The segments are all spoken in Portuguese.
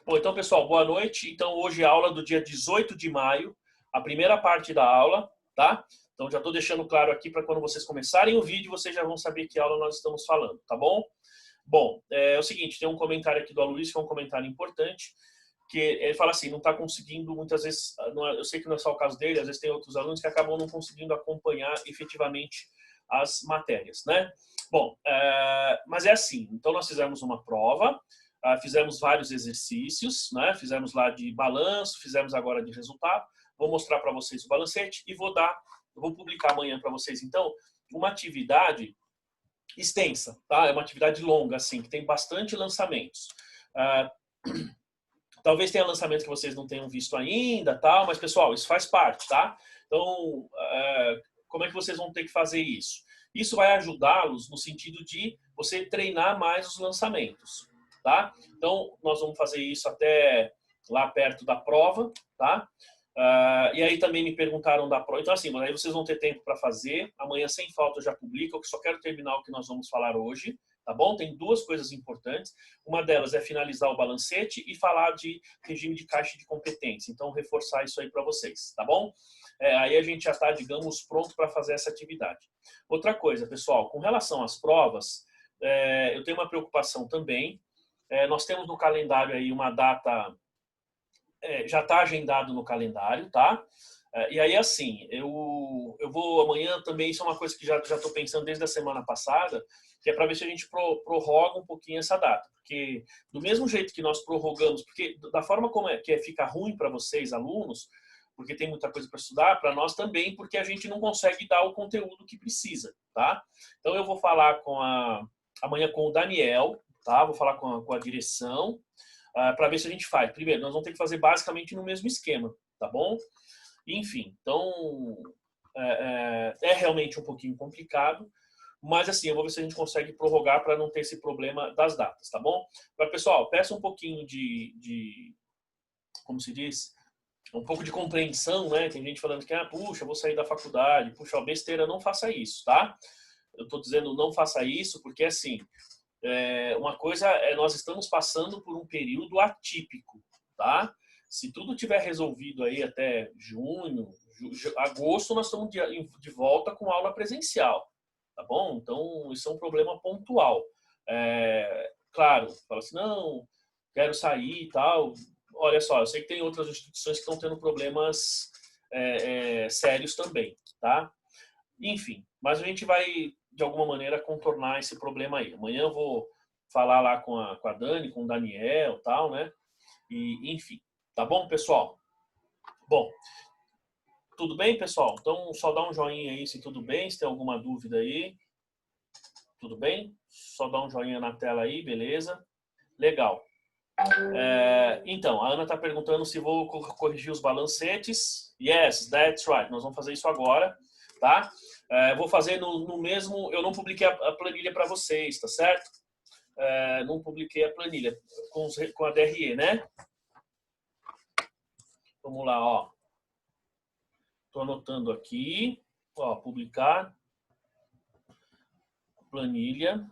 Bom, então, pessoal, boa noite. Então, hoje é a aula do dia 18 de maio, a primeira parte da aula, tá? Então, já estou deixando claro aqui para quando vocês começarem o vídeo, vocês já vão saber que aula nós estamos falando, tá bom? Bom, é o seguinte, tem um comentário aqui do Aloysio, que é um comentário importante, que ele fala assim, não está conseguindo, muitas vezes, eu sei que não é só o caso dele, às vezes tem outros alunos que acabam não conseguindo acompanhar efetivamente as matérias, né? Bom, mas é assim, então nós fizemos uma prova, fizemos vários exercícios, né? Fizemos lá de balanço, fizemos agora de resultado. Vou mostrar para vocês o balancete e vou publicar amanhã para vocês, então, uma atividade extensa, tá? É uma atividade longa, assim, que tem bastante lançamentos. Talvez tenha lançamentos que vocês não tenham visto ainda, tal, mas, pessoal, isso faz parte, tá? Então, como é que vocês vão ter que fazer isso? Isso vai ajudá-los no sentido de você treinar mais os lançamentos, tá? Então, nós vamos fazer isso até lá perto da prova, tá? E aí também me perguntaram da prova. Então, assim, aí vocês vão ter tempo para fazer. Amanhã, sem falta, eu já publico. Eu só quero terminar o que nós vamos falar hoje, tá bom? Tem duas coisas importantes. Uma delas é finalizar o balancete e falar de regime de caixa de competência. Então, reforçar isso aí para vocês, tá bom? Aí a gente já está, digamos, pronto para fazer essa atividade. Outra coisa, pessoal, com relação às provas, eu tenho uma preocupação também. Nós temos no calendário aí uma data, já está agendado no calendário, tá? E aí, assim, eu vou amanhã também, isso é uma coisa que já estou pensando desde a semana passada, que é para ver se a gente prorroga um pouquinho essa data. Porque do mesmo jeito que nós prorrogamos, porque da forma como fica ruim para vocês, alunos, porque tem muita coisa para estudar, para nós também, porque a gente não consegue dar o conteúdo que precisa, tá? Então eu vou falar amanhã com o Daniel, tá? Vou falar com a direção, para ver se a gente faz. Primeiro, nós vamos ter que fazer basicamente no mesmo esquema, tá bom? Enfim, então é realmente um pouquinho complicado, mas assim, eu vou ver se a gente consegue prorrogar para não ter esse problema das datas, tá bom? Mas, pessoal, peça um pouquinho como se diz, um pouco de compreensão, né? Tem gente falando que, puxa, vou sair da faculdade, puxa, besteira, não faça isso, tá? Eu estou dizendo não faça isso porque, assim, uma coisa nós estamos passando por um período atípico, tá? Se tudo tiver resolvido aí até junho, agosto, nós estamos de volta com aula presencial, tá bom? Então, isso é um problema pontual. Claro, fala assim, não, quero sair e tal. Olha só, eu sei que tem outras instituições que estão tendo problemas sérios também, tá? Enfim, mas a gente vai, de alguma maneira, contornar esse problema aí. Amanhã eu vou falar lá com a Dani, com o Daniel e tal, né? E, enfim, tá bom, pessoal? Bom, tudo bem, pessoal? Então, só dá um joinha aí se tudo bem, se tem alguma dúvida aí. Tudo bem? Só dá um joinha na tela aí, beleza? Legal. Então, a Ana está perguntando se vou corrigir os balancetes. Yes, that's right. Nós vamos fazer isso agora, tá? Vou fazer no mesmo... Eu não publiquei a planilha para vocês, tá certo? Não publiquei a planilha com a DRE, né? Vamos lá, ó. Estou anotando aqui. Ó, publicar planilha.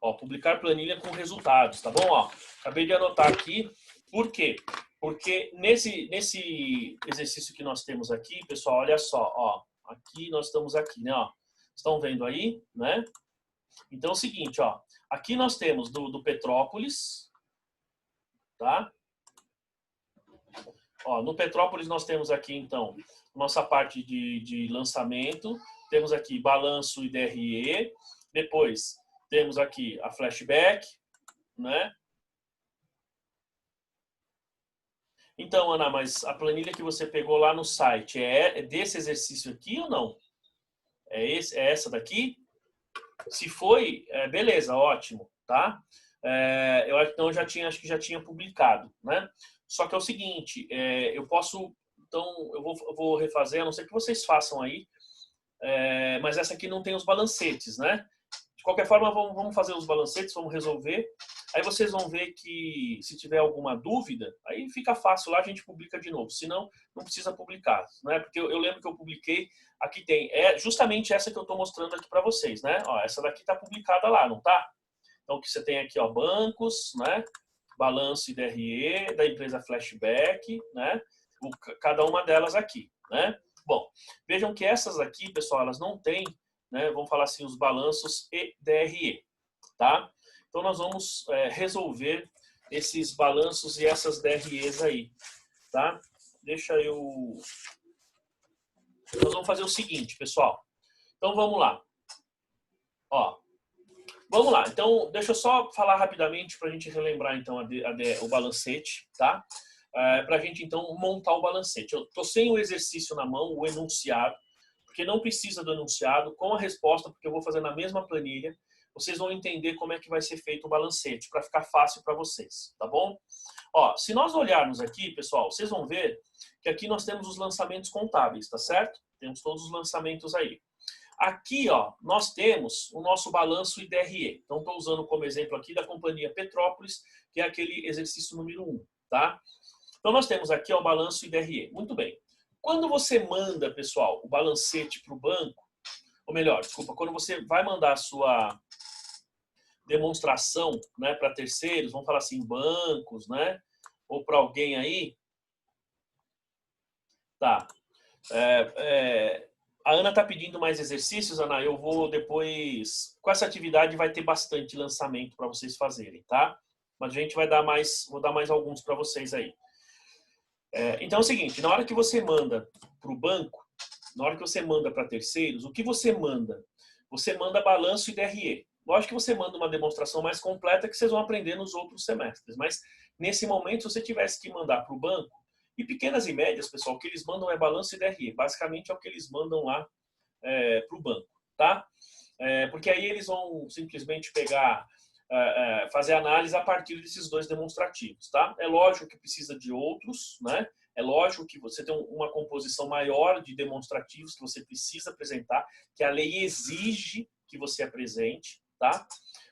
Ó, publicar planilha com resultados, tá bom? Ó, acabei de anotar aqui. Por quê? Porque nesse exercício que nós temos aqui, pessoal, olha só, ó. Aqui nós estamos aqui, né? Ó. Estão vendo aí, né? Então é o seguinte, ó. Aqui nós temos do Petrópolis, tá? Ó, no Petrópolis nós temos aqui, então, nossa parte de lançamento. Temos aqui balanço e DRE. Depois temos aqui a flashback, né? Então, Ana, mas a planilha que você pegou lá no site é desse exercício aqui ou não? É essa daqui? Se foi, beleza, ótimo, tá? Então acho que já tinha publicado, né? Só que é o seguinte, eu posso, então eu vou refazer, a não ser que vocês façam aí, mas essa aqui não tem os balancetes, né? De qualquer forma, vamos fazer os balancetes, vamos resolver. Aí vocês vão ver que se tiver alguma dúvida, aí fica fácil lá, a gente publica de novo. Se não, não precisa publicar, né? Porque eu lembro que eu publiquei, aqui tem, justamente essa que eu estou mostrando aqui para vocês, né? Ó, essa daqui está publicada lá, não tá? Então, que você tem aqui, ó, bancos, né? Balanço e DRE da empresa Flashback, né? Cada uma delas aqui, né? Bom, vejam que essas aqui, pessoal, elas não têm, né? Vamos falar assim, os balanços e DRE, tá? Então, nós vamos resolver esses balanços e essas DREs aí, tá? Deixa eu... Nós vamos fazer o seguinte, pessoal. Então, vamos lá. Ó, vamos lá. Então, deixa eu só falar rapidamente para a gente relembrar, então, o balancete, tá? Para a gente, então, montar o balancete. Eu estou sem o exercício na mão, o enunciado, porque não precisa do enunciado, com a resposta, porque eu vou fazer na mesma planilha. Vocês vão entender como é que vai ser feito o balancete, para ficar fácil para vocês, tá bom? Ó, se nós olharmos aqui, pessoal, vocês vão ver que aqui nós temos os lançamentos contábeis, tá certo? Temos todos os lançamentos aí. Aqui, ó, nós temos o nosso balanço IDRE. Então, estou usando como exemplo aqui da companhia Petrópolis, que é aquele exercício número 1, tá? Então, nós temos aqui ó, o balanço IDRE. Muito bem. Quando você manda, pessoal, o balancete para o banco, ou melhor, desculpa, quando você vai mandar a sua demonstração, né, para terceiros, vamos falar assim, bancos, né, ou para alguém aí, tá. A Ana está pedindo mais exercícios, Ana. Eu vou depois... Com essa atividade vai ter bastante lançamento para vocês fazerem, tá? Mas a gente vai dar mais... Vou dar mais alguns para vocês aí. Então é o seguinte, na hora que você manda para o banco, na hora que você manda para terceiros, o que você manda? Você manda balanço e DRE. Lógico que você manda uma demonstração mais completa que vocês vão aprender nos outros semestres. Mas, nesse momento, se você tivesse que mandar para o banco, e pequenas e médias, pessoal, o que eles mandam é balanço e DRE. Basicamente é o que eles mandam lá para o banco, tá? Porque aí eles vão simplesmente pegar, fazer análise a partir desses dois demonstrativos, tá? É lógico que precisa de outros, né? É lógico que você tem uma composição maior de demonstrativos que você precisa apresentar, que a lei exige que você apresente, tá?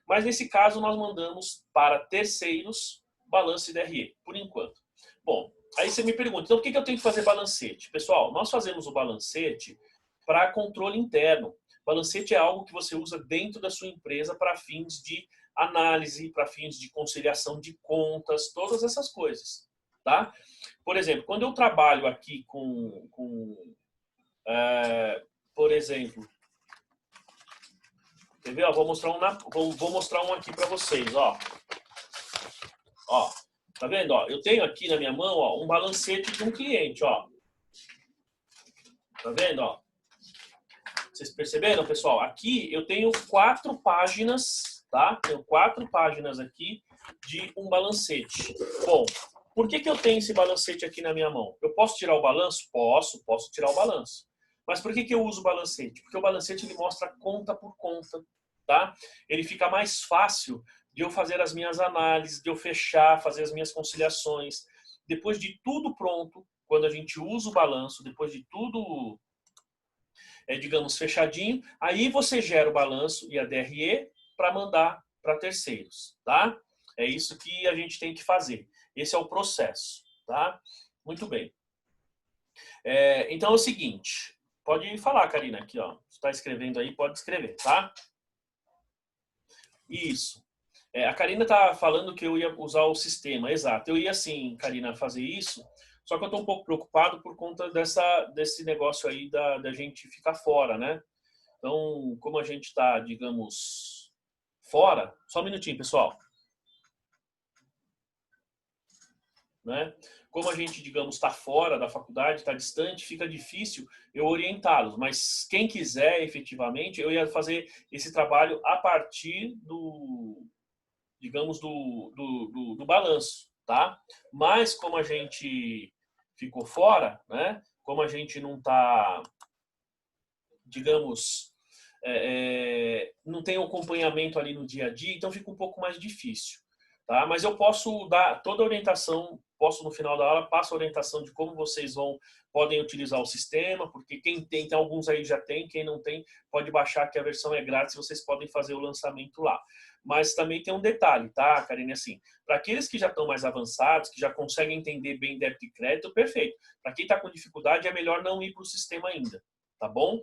Mas nesse caso nós mandamos para terceiros balanço e DRE, por enquanto. Bom, aí você me pergunta, então por que eu tenho que fazer balancete? Pessoal, nós fazemos o balancete para controle interno. Balancete é algo que você usa dentro da sua empresa para fins de análise, para fins de conciliação de contas, todas essas coisas, tá? Por exemplo, quando eu trabalho aqui por exemplo, quer ver? Ó, vou mostrar um aqui para vocês, ó. Ó, tá vendo? Ó, eu tenho aqui na minha mão ó, um balancete de um cliente, ó. Tá vendo? Ó? Vocês perceberam, pessoal? Aqui eu tenho 4 páginas, tá? Tenho 4 páginas aqui de um balancete. Bom, por que eu tenho esse balancete aqui na minha mão? Eu posso tirar o balanço? Posso tirar o balanço. Mas por que eu uso o balancete? Porque o balancete ele mostra conta por conta, tá? Ele fica mais fácil de eu fazer as minhas análises, de eu fechar, fazer as minhas conciliações. Depois de tudo pronto, quando a gente usa o balanço, depois de tudo, digamos, fechadinho, aí você gera o balanço e a DRE para mandar para terceiros, tá? É isso que a gente tem que fazer. Esse é o processo, tá? Muito bem. Então é o seguinte, pode falar, Karina, aqui, ó. Você está escrevendo aí, pode escrever, tá? Isso. A Karina tá falando que eu ia usar o sistema, exato. Eu ia sim, Karina, fazer isso, só que eu estou um pouco preocupado por conta desse negócio aí da gente ficar fora, né? Então, como a gente está, digamos, fora... Só um minutinho, pessoal. Né? Como a gente, digamos, está fora da faculdade, está distante, fica difícil eu orientá-los. Mas quem quiser, efetivamente, eu ia fazer esse trabalho a partir do, digamos, do balanço, tá? Mas como a gente ficou fora, né? Como a gente não está, digamos, não tem acompanhamento ali no dia a dia, então fica um pouco mais difícil, tá? Mas eu posso dar toda a orientação, posso no final da aula, passo a orientação de como vocês podem utilizar o sistema, porque quem tem alguns aí já tem, quem não tem pode baixar que a versão é grátis, vocês podem fazer o lançamento lá. Mas também tem um detalhe, tá, Karine? Assim, para aqueles que já estão mais avançados, que já conseguem entender bem débito e crédito, perfeito. Para quem está com dificuldade, é melhor não ir para o sistema ainda, tá bom?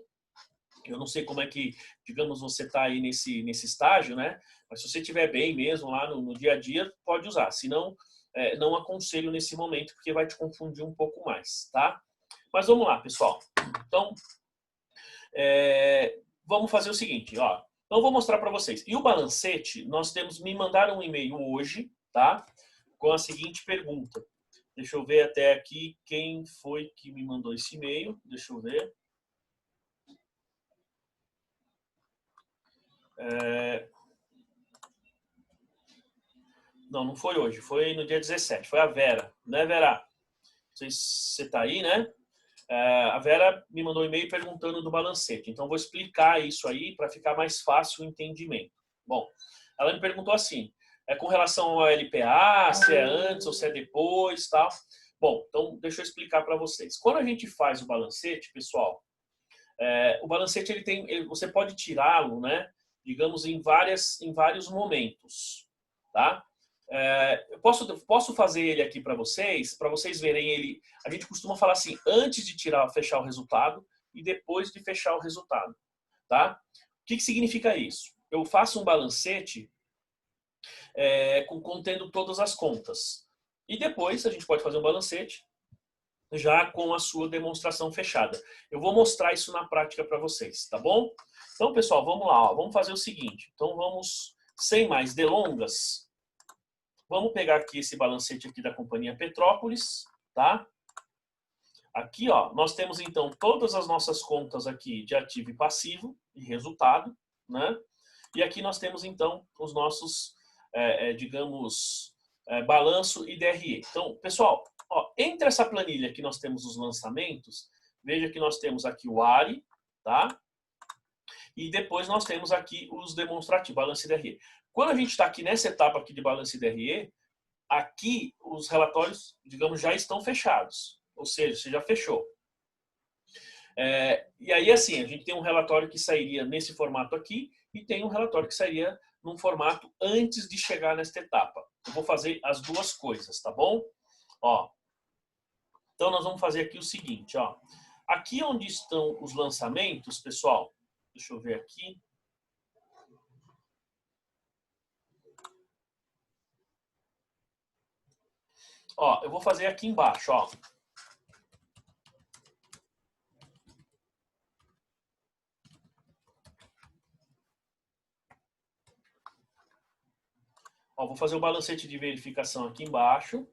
Eu não sei como é que, digamos, você está aí nesse estágio, né? Mas se você estiver bem mesmo lá no dia a dia, pode usar. Se não, não aconselho nesse momento, porque vai te confundir um pouco mais, tá? Mas vamos lá, pessoal. Então, vamos fazer o seguinte, ó. Então, vou mostrar para vocês. E o balancete, me mandaram um e-mail hoje, tá? Com a seguinte pergunta. Deixa eu ver até aqui quem foi que me mandou esse e-mail. Deixa eu ver. Não foi hoje, foi no dia 17. Foi a Vera, né, Vera? Não sei se você está aí, né? A Vera me mandou um e-mail perguntando do balancete. Então, vou explicar isso aí para ficar mais fácil o entendimento. Bom, ela me perguntou assim, com relação ao LPA, se é antes ou se é depois, tal. Bom, então, deixa eu explicar para vocês. Quando a gente faz o balancete, pessoal, o balancete, você pode tirá-lo, né? Digamos, em vários momentos, tá? Eu posso fazer ele aqui para vocês verem ele. A gente costuma falar assim, antes de fechar o resultado e depois de fechar o resultado, tá? O que significa isso? Eu faço um balancete contendo todas as contas. E depois a gente pode fazer um balancete já com a sua demonstração fechada. Eu vou mostrar isso na prática para vocês, tá bom? Então, pessoal, vamos lá. Ó, vamos fazer o seguinte. Então, sem mais delongas, vamos pegar aqui esse balancete aqui da Companhia Petrópolis, tá? Aqui, ó, nós temos, então, todas as nossas contas aqui de ativo e passivo e resultado, né? E aqui nós temos, então, os nossos, digamos, balanço e DRE. Então, pessoal, ó, entre essa planilha que nós temos os lançamentos, veja que nós temos aqui o ARI, tá? E depois nós temos aqui os demonstrativos, balanço e DRE. Quando a gente está aqui nessa etapa aqui de balanço e DRE, aqui os relatórios, digamos, já estão fechados. Ou seja, você já fechou. E aí, assim, a gente tem um relatório que sairia nesse formato aqui e tem um relatório que sairia num formato antes de chegar nesta etapa. Eu vou fazer as duas coisas, tá bom? Ó, então, nós vamos fazer aqui o seguinte, ó. Aqui onde estão os lançamentos, pessoal, deixa eu ver aqui. Ó, eu vou fazer aqui embaixo, ó. Ó, vou fazer o balancete de verificação aqui embaixo,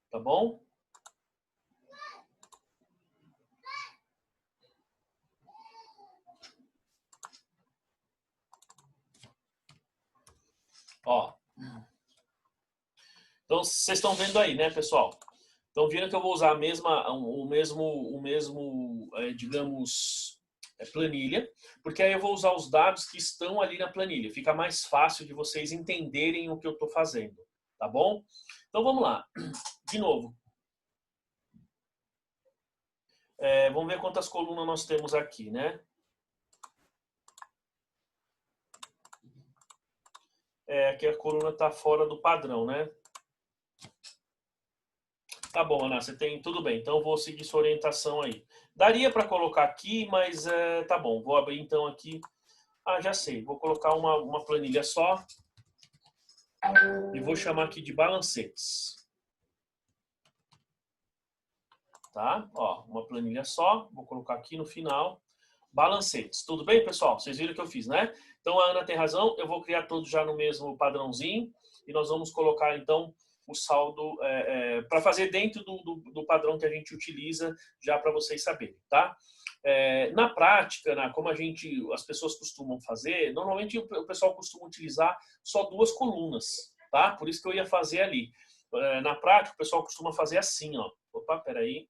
tá bom? Ó. Então, vocês estão vendo aí, né, pessoal? Estão vendo que eu vou usar o mesmo, digamos, planilha, porque aí eu vou usar os dados que estão ali na planilha. Fica mais fácil de vocês entenderem o que eu estou fazendo, tá bom? Então, vamos lá. De novo. Vamos ver quantas colunas nós temos aqui, né? Aqui a coluna está fora do padrão, né? Tá bom, Ana, você tem tudo bem. Então eu vou seguir sua orientação aí. Daria para colocar aqui, mas tá bom. Vou abrir então aqui. Ah, já sei. Vou colocar uma planilha só e vou chamar aqui de balancetes. Tá? Ó, uma planilha só. Vou colocar aqui no final. Balancetes. Tudo bem, pessoal? Vocês viram o que eu fiz, né? Então a Ana tem razão. Eu vou criar todos já no mesmo padrãozinho e nós vamos colocar então o saldo para fazer dentro do padrão que a gente utiliza já para vocês saberem, tá? Na prática, né, como as pessoas costumam fazer, normalmente o pessoal costuma utilizar só duas colunas, tá? Por isso que eu ia fazer ali. Na prática, o pessoal costuma fazer assim, ó. Opa, peraí.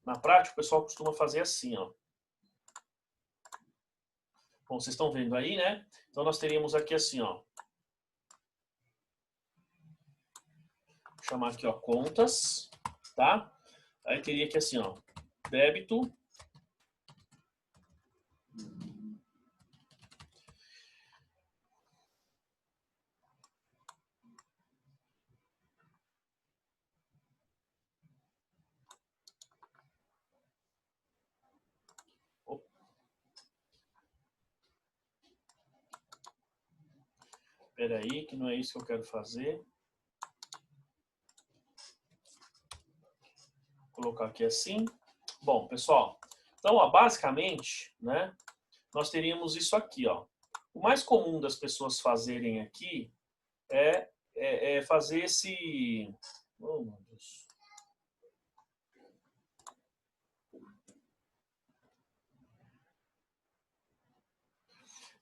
Na prática, o pessoal costuma fazer assim, ó. Bom, vocês estão vendo aí, né? Então, nós teríamos aqui assim, ó. Vou chamar aqui, ó, contas, tá? Aí teria aqui assim, ó, débito. Espera aí, que não é isso que eu quero fazer. Vou colocar aqui assim. Bom, pessoal, então, ó, basicamente, né, nós teríamos isso aqui, ó. O mais comum das pessoas fazerem aqui é fazer esse... Oh, meu Deus.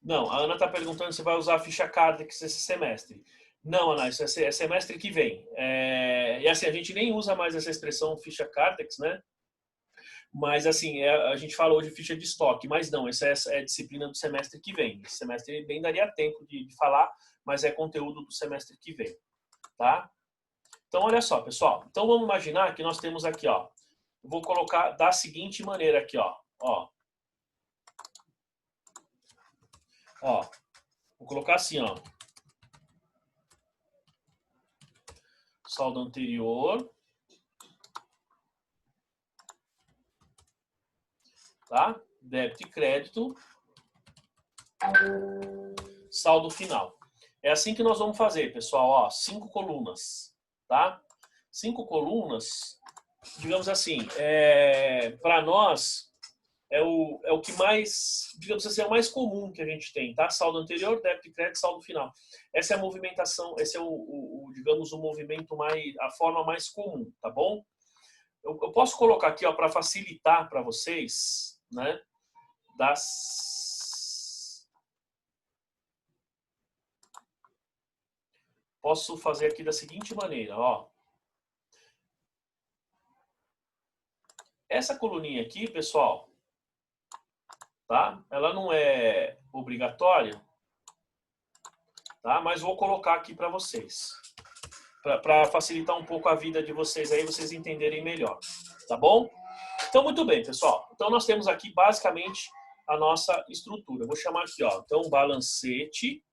Não, a Ana está perguntando se vai usar a ficha Cardex esse semestre. Não, Ana, isso é semestre que vem. E assim, a gente nem usa mais essa expressão ficha Cardex, né? Mas assim, a gente falou de ficha de estoque, mas não, essa é a disciplina do semestre que vem. Esse semestre bem daria tempo de falar, mas é conteúdo do semestre que vem, tá? Então, olha só, pessoal. Então, vamos imaginar que nós temos aqui, ó. Eu vou colocar da seguinte maneira aqui, ó. Ó, vou colocar assim, ó. Saldo anterior. Tá? Débito e crédito. Saldo final. É assim que nós vamos fazer, pessoal. Ó, 5 colunas, tá? 5 colunas, digamos assim, para nós é o que mais, digamos assim, é o mais comum que a gente tem, tá? Saldo anterior, débito e crédito, saldo final. Essa é a movimentação, esse é digamos, o movimento a forma mais comum, tá bom? Eu posso colocar aqui, ó, para facilitar para vocês, né? Posso fazer aqui da seguinte maneira, ó. Essa coluninha aqui, pessoal, tá? Ela não é obrigatória, tá? Mas vou colocar aqui para vocês, para facilitar um pouco a vida de vocês aí, vocês entenderem melhor, tá bom? Então, muito bem, pessoal. Então, nós temos aqui basicamente a nossa estrutura. Eu vou chamar aqui, ó. Então, balancete.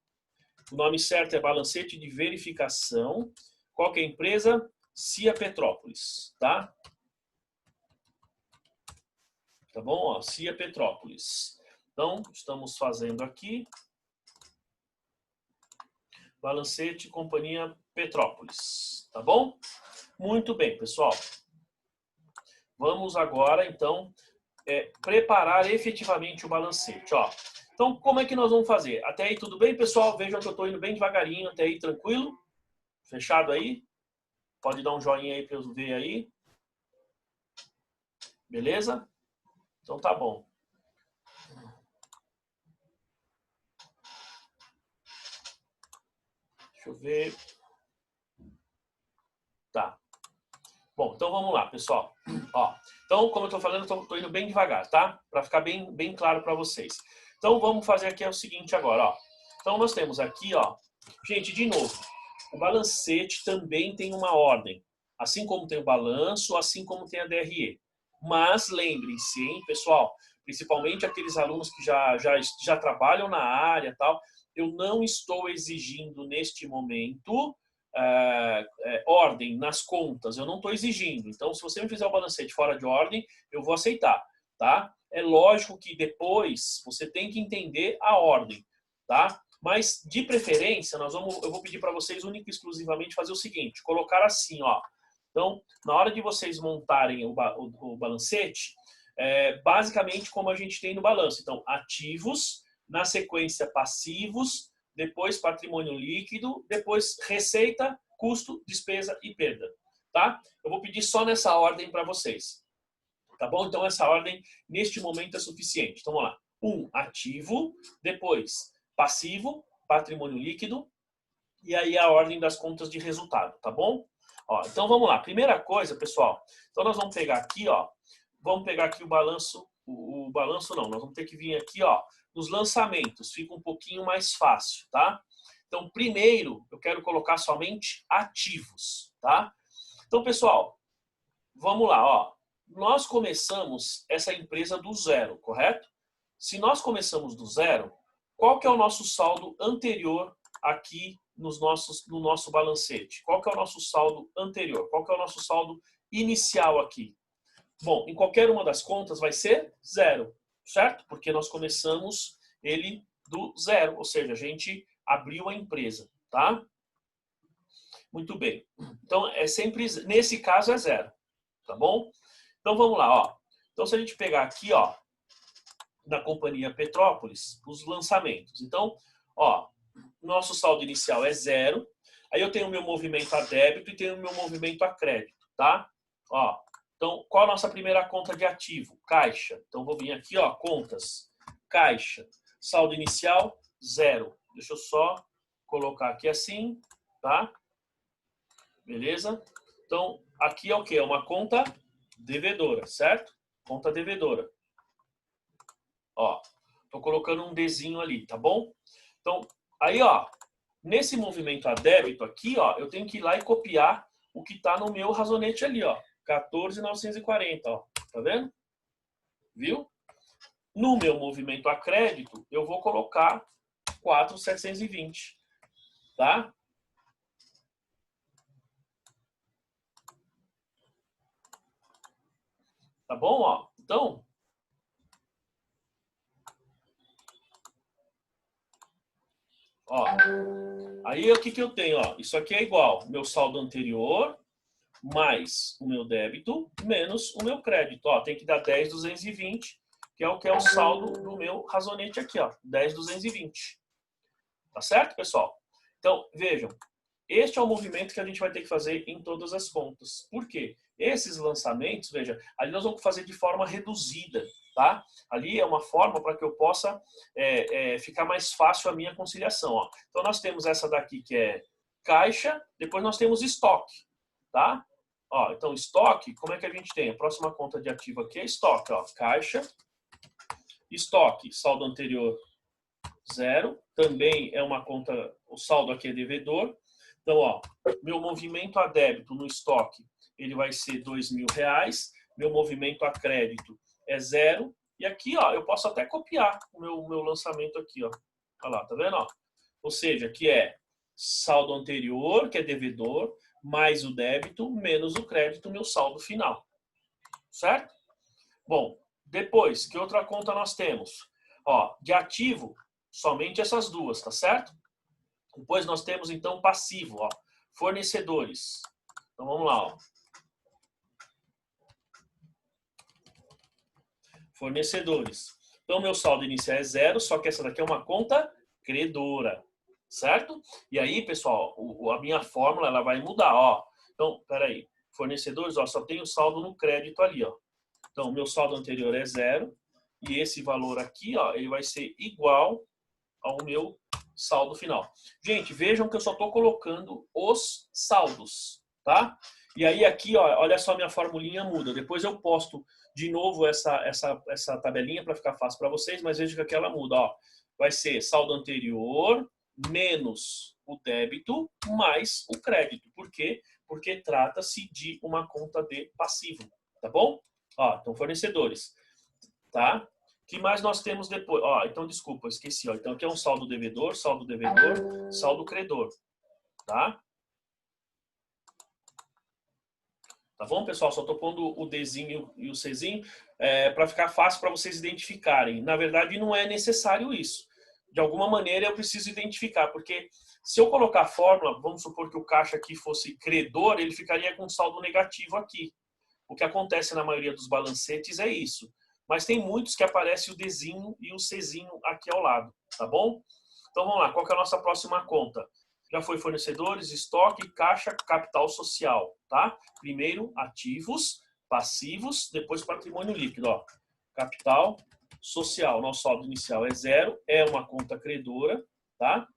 O nome certo é balancete de verificação. Qual que é a empresa? CIA Petrópolis, tá? Tá bom? Ó, CIA Petrópolis. Então, estamos fazendo aqui balancete Companhia Petrópolis, tá bom? Muito bem, pessoal. Vamos agora, então, preparar efetivamente o balancete, ó. Então, como é que nós vamos fazer? Até aí tudo bem, pessoal? Vejam que eu estou indo bem devagarinho, até aí tranquilo? Fechado aí? Pode dar um joinha aí para eu ver aí. Beleza? Então tá bom. Deixa eu ver. Tá. Bom, então vamos lá, pessoal. Ó, então, como eu estou falando, estou indo bem devagar, tá? Para ficar bem claro para vocês. Então, vamos fazer aqui o seguinte agora, ó. Então, nós temos aqui, ó. Gente, de novo, o balancete também tem uma ordem. Assim como tem o balanço, assim como tem a DRE. Mas lembrem-se, hein, pessoal, principalmente aqueles alunos que já trabalham na área e tal, eu não estou exigindo neste momento ordem nas contas, eu não estou exigindo. Então, se você me fizer o balancete fora de ordem, eu vou aceitar, tá? É lógico que depois você tem que entender a ordem, tá? Mas, de preferência, eu vou pedir para vocês única e exclusivamente fazer o seguinte, colocar assim, ó. Então, na hora de vocês montarem o balancete, basicamente como a gente tem no balanço. Então, ativos, na sequência passivos, depois patrimônio líquido, depois receita, custo, despesa e perda, tá? Eu vou pedir só nessa ordem para vocês, tá bom? Então, essa ordem, neste momento, é suficiente. Então, vamos lá. Ativo, depois passivo, patrimônio líquido, e aí a ordem das contas de resultado, tá bom? Ó, então, vamos lá. Primeira coisa, pessoal, então nós vamos pegar aqui, ó, vamos pegar aqui o balanço, o balanço não, nós vamos ter que vir aqui, ó, nos lançamentos, fica um pouquinho mais fácil, tá? Então, primeiro, eu quero colocar somente ativos, tá? Então, pessoal, vamos lá, ó. Nós começamos essa empresa do zero, correto? Se nós começamos do zero, qual que é o nosso saldo anterior aqui no nosso balancete? Qual que é o nosso saldo anterior? Qual que é o nosso saldo inicial aqui? Bom, em qualquer uma das contas vai ser zero, certo? Porque nós começamos ele do zero, ou seja, a gente abriu a empresa, tá? Muito bem. Então, é sempre, nesse caso é zero, tá bom? Então, vamos lá, ó. Então, se a gente pegar aqui, ó, na Companhia Petrópolis, os lançamentos. Então, ó, nosso saldo inicial é zero. Aí eu tenho o meu movimento a débito e tenho o meu movimento a crédito, tá? Ó, então, qual a nossa primeira conta de ativo? Caixa. Então, vou vir aqui, ó, contas. Caixa. Saldo inicial, zero. Deixa eu só colocar aqui assim, tá? Beleza? Então, aqui é o quê? É uma conta devedora, certo? Conta devedora. Ó, tô colocando um Dzinho ali, tá bom? Então, aí, ó, nesse movimento a débito aqui, ó, eu tenho que ir lá e copiar o que tá no meu razonete ali, ó. 14.940, ó. Tá vendo? Viu? No meu movimento a crédito, eu vou colocar 4.720, tá? Tá bom, ó? Então, ó, aí o que eu tenho, ó? Isso aqui é igual meu saldo anterior mais o meu débito menos o meu crédito, ó. Tem que dar 10.220, que é o saldo do meu razonete aqui, ó. 10.220. Tá certo, pessoal? Então, vejam, este é o movimento que a gente vai ter que fazer em todas as contas. Por quê? Esses lançamentos, veja, ali nós vamos fazer de forma reduzida, tá? Ali é uma forma para que eu possa ficar mais fácil a minha conciliação, ó. Então, nós temos essa daqui que é caixa, depois nós temos estoque, tá? Ó, então, estoque, como é que a gente tem? A próxima conta de ativo aqui é estoque, ó. Caixa, estoque, saldo anterior, zero. Também é uma conta, o saldo aqui é devedor. Então, ó, meu movimento a débito no estoque, ele vai ser R$2.000. Meu movimento a crédito é zero. E aqui, ó, eu posso até copiar o meu lançamento aqui, ó. Olha lá, tá vendo, ó? Ou seja, aqui é saldo anterior, que é devedor, mais o débito, menos o crédito, meu saldo final. Certo? Bom, depois, que outra conta nós temos? Ó, de ativo, somente essas duas, tá certo? Depois nós temos, então, passivo, ó, fornecedores. Então, vamos lá, ó. Fornecedores. Então, meu saldo inicial é zero, só que essa daqui é uma conta credora, certo? E aí, pessoal, a minha fórmula ela vai mudar, ó. Então, peraí. Fornecedores, ó, só tem o saldo no crédito ali, ó. Então, o meu saldo anterior é zero. E esse valor aqui, ó, ele vai ser igual ao meu saldo final. Gente, vejam que eu só estou colocando os saldos, tá? E aí aqui, ó, olha só, minha formulinha muda. Depois eu posto de novo essa tabelinha para ficar fácil para vocês, mas veja que aqui ela muda, ó. Vai ser saldo anterior menos o débito mais o crédito. Por quê? Porque trata-se de uma conta de passivo, tá bom? Ó, então fornecedores, tá? O que mais nós temos depois? Ó, então, desculpa, esqueci. Ó. Então, aqui é um saldo devedor, saldo credor. Tá? Tá bom, pessoal? Só estou pondo o Dzinho e o Czinho para ficar fácil para vocês identificarem. Na verdade, não é necessário isso. De alguma maneira, eu preciso identificar, porque se eu colocar a fórmula, vamos supor que o caixa aqui fosse credor, ele ficaria com saldo negativo aqui. O que acontece na maioria dos balancetes é isso. Mas tem muitos que aparece o Dzinho e o Czinho aqui ao lado, tá bom? Então vamos lá, qual que é a nossa próxima conta? Já foi fornecedores, estoque, caixa, capital social, tá? Primeiro ativos, passivos, depois patrimônio líquido, ó. Capital social, nosso saldo inicial é zero, é uma conta credora, tá?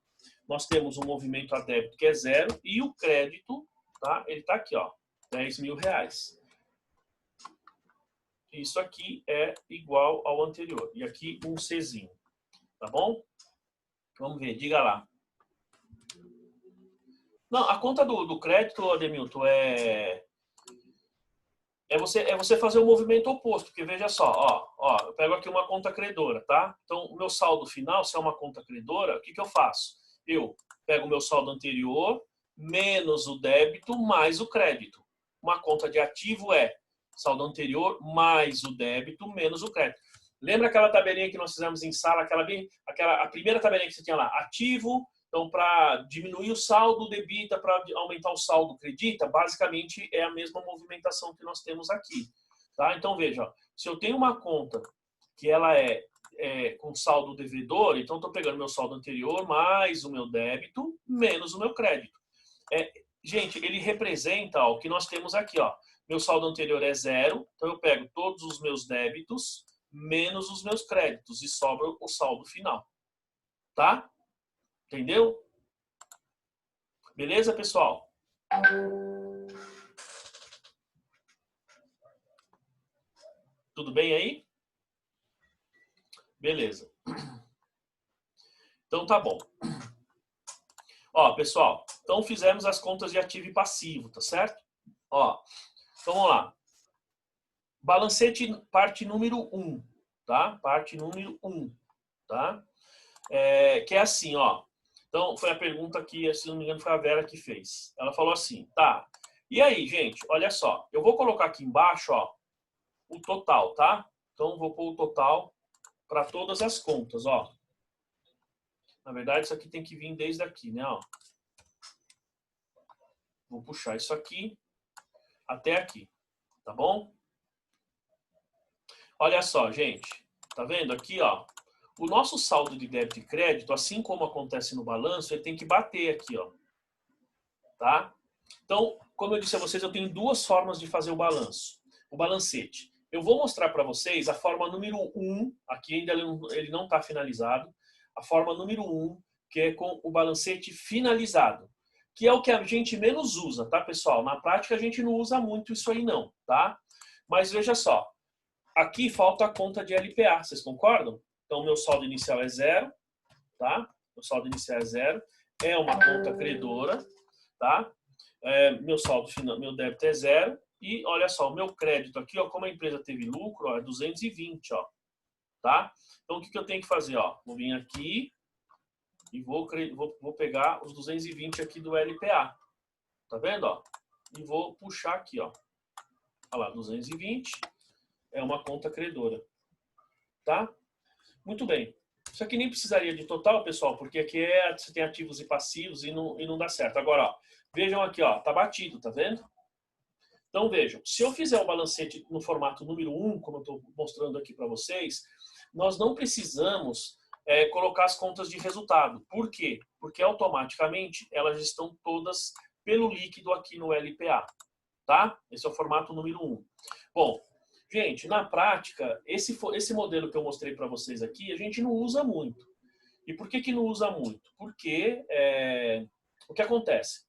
Nós temos um movimento a débito que é zero e o crédito, tá? Ele tá aqui, ó, R$10.000. Isso aqui é igual ao anterior. E aqui um Czinho. Tá bom? Vamos ver, diga lá. Não, a conta do crédito, Ademilton, você fazer o movimento oposto. Porque veja só, ó, eu pego aqui uma conta credora, tá? Então, o meu saldo final, se é uma conta credora, o que eu faço? Eu pego o meu saldo anterior, menos o débito, mais o crédito. Uma conta de ativo é saldo anterior mais o débito menos o crédito. Lembra aquela tabelinha que nós fizemos em sala, a primeira tabelinha que você tinha lá, ativo, então para diminuir o saldo, debita, para aumentar o saldo, credita, basicamente é a mesma movimentação que nós temos aqui. Tá? Então veja, ó, se eu tenho uma conta que ela é com saldo devedor, então estou pegando meu saldo anterior mais o meu débito menos o meu crédito. Gente, ele representa ó, o que nós temos aqui. Ó. Meu saldo anterior é 0, então eu pego todos os meus débitos menos os meus créditos e sobra o saldo final. Tá? Entendeu? Beleza, pessoal? Tudo bem aí? Beleza. Então tá bom. Ó, pessoal, então fizemos as contas de ativo e passivo, tá certo? Ó, então vamos lá. Balancete, parte número 1, tá? Parte número 1, tá? Que é assim, ó. Então, foi a pergunta que, se não me engano, foi a Vera que fez. Ela falou assim, tá, e aí, gente, olha só. Eu vou colocar aqui embaixo, ó, o total, tá? Então, vou pôr o total para todas as contas, ó. Na verdade, isso aqui tem que vir desde aqui, né, ó. Vou puxar isso aqui até aqui, tá bom? Olha só, gente. Tá vendo aqui, ó? O nosso saldo de débito e crédito, assim como acontece no balanço, ele tem que bater aqui, ó. Tá? Então, como eu disse a vocês, eu tenho duas formas de fazer o balanço. O balancete. Eu vou mostrar para vocês a forma número 1, aqui ainda ele não está finalizado, a forma número 1, que é com o balancete finalizado, que é o que a gente menos usa, tá, pessoal? Na prática, a gente não usa muito isso aí, não, tá? Mas veja só, aqui falta a conta de LPA, vocês concordam? Então, meu saldo inicial é 0, tá? Meu saldo inicial é 0, é uma conta credora, tá? Meu saldo final, meu débito é 0 e olha só, o meu crédito aqui, ó, como a empresa teve lucro, ó, é 220, ó, tá? Então, o que eu tenho que fazer, ó? Vou vir aqui e vou pegar os 220 aqui do LPA, tá vendo, ó? E vou puxar aqui, ó. Olha lá, 220 é uma conta credora, tá? Muito bem. Isso aqui nem precisaria de total, pessoal, porque aqui você tem ativos e passivos e não dá certo. Agora, ó, vejam aqui, ó, tá batido, tá vendo? Então, vejam, se eu fizer o balancete no formato número 1, como eu estou mostrando aqui para vocês, nós não precisamos colocar as contas de resultado. Por quê? Porque automaticamente elas estão todas pelo líquido aqui no LPA, tá? Esse é o formato número 1. Bom, gente, na prática, esse modelo que eu mostrei para vocês aqui, a gente não usa muito. E por que não usa muito? Porque o que acontece?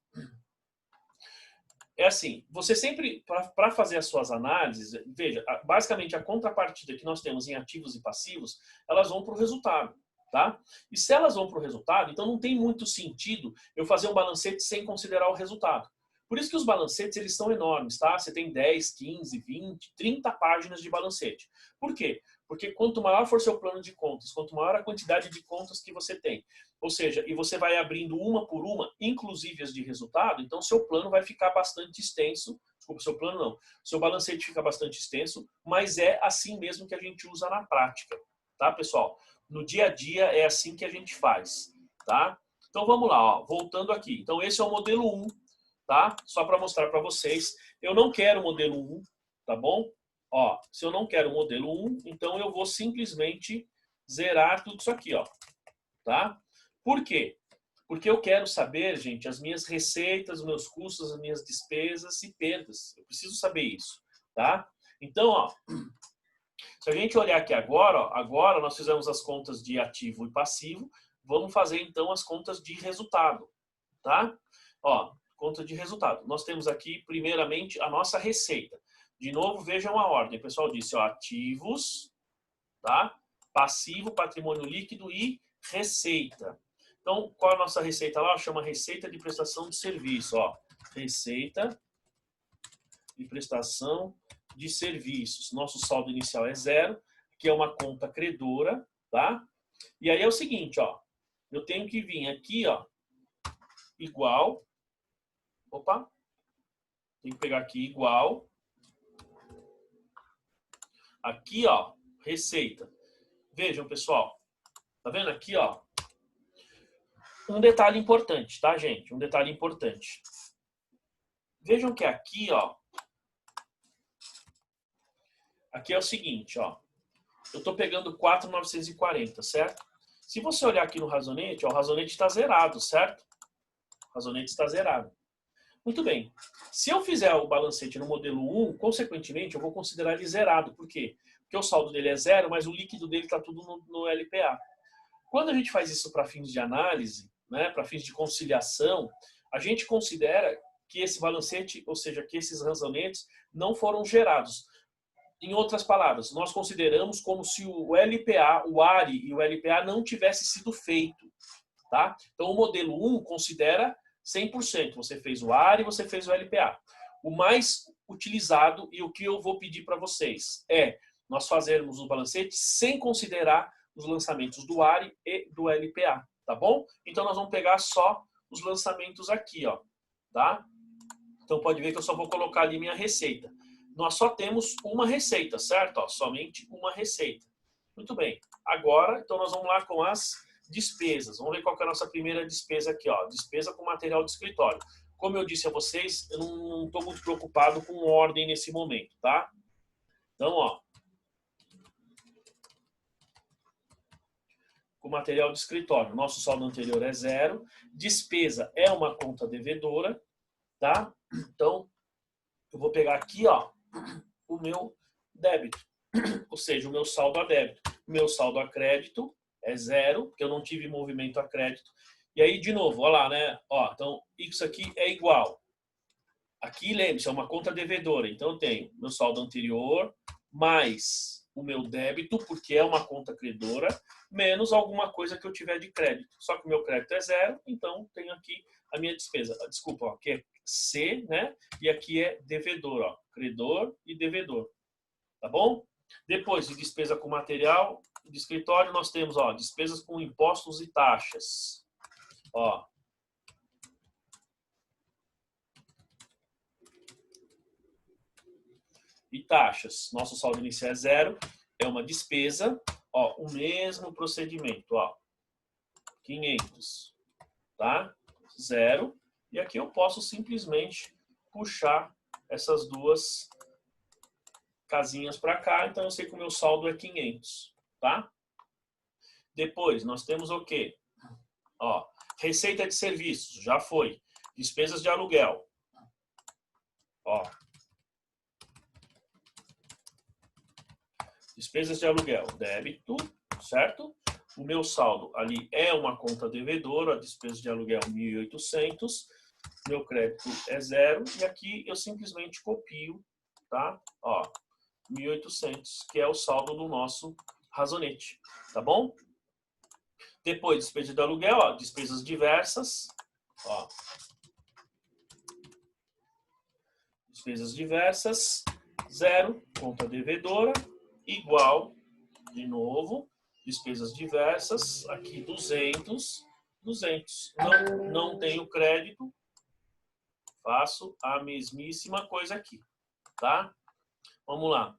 É assim, você sempre, para fazer as suas análises, veja, basicamente a contrapartida que nós temos em ativos e passivos, elas vão para o resultado, tá? E se elas vão para o resultado, então não tem muito sentido eu fazer um balancete sem considerar o resultado. Por isso que os balancetes, eles são enormes, tá? Você tem 10, 15, 20, 30 páginas de balancete. Por quê? Porque quanto maior for seu plano de contas, quanto maior a quantidade de contas que você tem, ou seja, e você vai abrindo uma por uma, inclusive as de resultado, então seu plano vai ficar bastante extenso. Desculpa, seu plano não. Seu balancete fica bastante extenso, mas é assim mesmo que a gente usa na prática, tá, pessoal? No dia a dia é assim que a gente faz, tá? Então vamos lá, ó, voltando aqui. Então esse é o modelo 1, tá? Só para mostrar para vocês. Eu não quero o modelo 1, tá bom? Ó, se eu não quero o modelo 1, então eu vou simplesmente zerar tudo isso aqui, ó, tá? Por quê? Porque eu quero saber, gente, as minhas receitas, os meus custos, as minhas despesas e perdas. Eu preciso saber isso, tá? Então, ó, se a gente olhar aqui agora, ó, agora nós fizemos as contas de ativo e passivo, vamos fazer então as contas de resultado, tá? Ó, conta de resultado. Nós temos aqui, primeiramente, a nossa receita. De novo, vejam a ordem. O pessoal disse, ó, ativos, tá? Passivo, patrimônio líquido e receita. Então, qual a nossa receita lá? Chama receita de prestação de serviço, ó. Receita de prestação de serviços. Nosso saldo inicial é 0, que é uma conta credora, tá? E aí é o seguinte, ó. Eu tenho que vir aqui, ó, igual. Opa. Tem que pegar aqui igual. Aqui, ó, receita. Vejam, pessoal. Tá vendo aqui, ó? Um detalhe importante, tá, gente? Um detalhe importante. Vejam que aqui, ó. Aqui é o seguinte, ó. Eu tô pegando 4.940, certo? Se você olhar aqui no razonete, ó, o razonete está zerado, certo? O razonete está zerado. Muito bem. Se eu fizer o balancete no modelo 1, consequentemente, eu vou considerar ele zerado. Por quê? Porque o saldo dele é zero, mas o líquido dele está tudo no LPA. Quando a gente faz isso para fins de análise, né, para fins de conciliação, a gente considera que esse balancete, ou seja, que esses razonetes não foram gerados. Em outras palavras, nós consideramos como se o LPA, o ARI e o LPA não tivesse sido feito. Tá? Então, o modelo 1 considera 100%. Você fez o ARI, você fez o LPA. O mais utilizado e o que eu vou pedir para vocês é nós fazermos o balancete sem considerar os lançamentos do ARI e do LPA, tá bom? Então, nós vamos pegar só os lançamentos aqui, ó, tá? Então, pode ver que eu só vou colocar ali minha receita. Nós só temos uma receita, certo? Ó, somente uma receita. Muito bem. Agora, então, nós vamos lá com as despesas. Vamos ver qual que é a nossa primeira despesa aqui, ó. Despesa com material de escritório. Como eu disse a vocês, eu não estou muito preocupado com ordem nesse momento, tá? Então, ó. Com material de escritório. Nosso saldo anterior é zero. Despesa é uma conta devedora, tá? Então, eu vou pegar aqui, ó, o meu débito, ou seja, o meu saldo a débito. O meu saldo a crédito é zero, porque eu não tive movimento a crédito. E aí, de novo, olha lá, né? Ó, então, isso aqui é igual. Aqui, lembre-se, é uma conta devedora. Então, eu tenho meu saldo anterior mais o meu débito, porque é uma conta credora, menos alguma coisa que eu tiver de crédito. Só que o meu crédito é zero, então tenho aqui a minha despesa. Desculpa, ó, aqui é C, né? E aqui é devedor, ó, credor e devedor. Tá bom? Depois de despesa com material de escritório, nós temos, ó, despesas com impostos e taxas. Ó. E taxas. Nosso saldo inicial é zero, é uma despesa, ó, o mesmo procedimento, ó. 500, tá? Zero. E aqui eu posso simplesmente puxar essas duas casinhas para cá, então eu sei que o meu saldo é 500, tá? Depois, nós temos o quê? Ó, receita de serviços, já foi. Despesas de aluguel. Ó. Despesas de aluguel, débito, certo? O meu saldo ali é uma conta devedora, a despesa de aluguel 1.800, meu crédito é zero, e aqui eu simplesmente copio, tá? Ó, 1.800, que é o saldo do nosso razonete, tá bom? Depois, despesa de aluguel, ó, despesas diversas, ó. Despesas diversas, zero, conta devedora, igual, de novo, despesas diversas, aqui 200, 200. Não tenho crédito, faço a mesmíssima coisa aqui, tá? Vamos lá.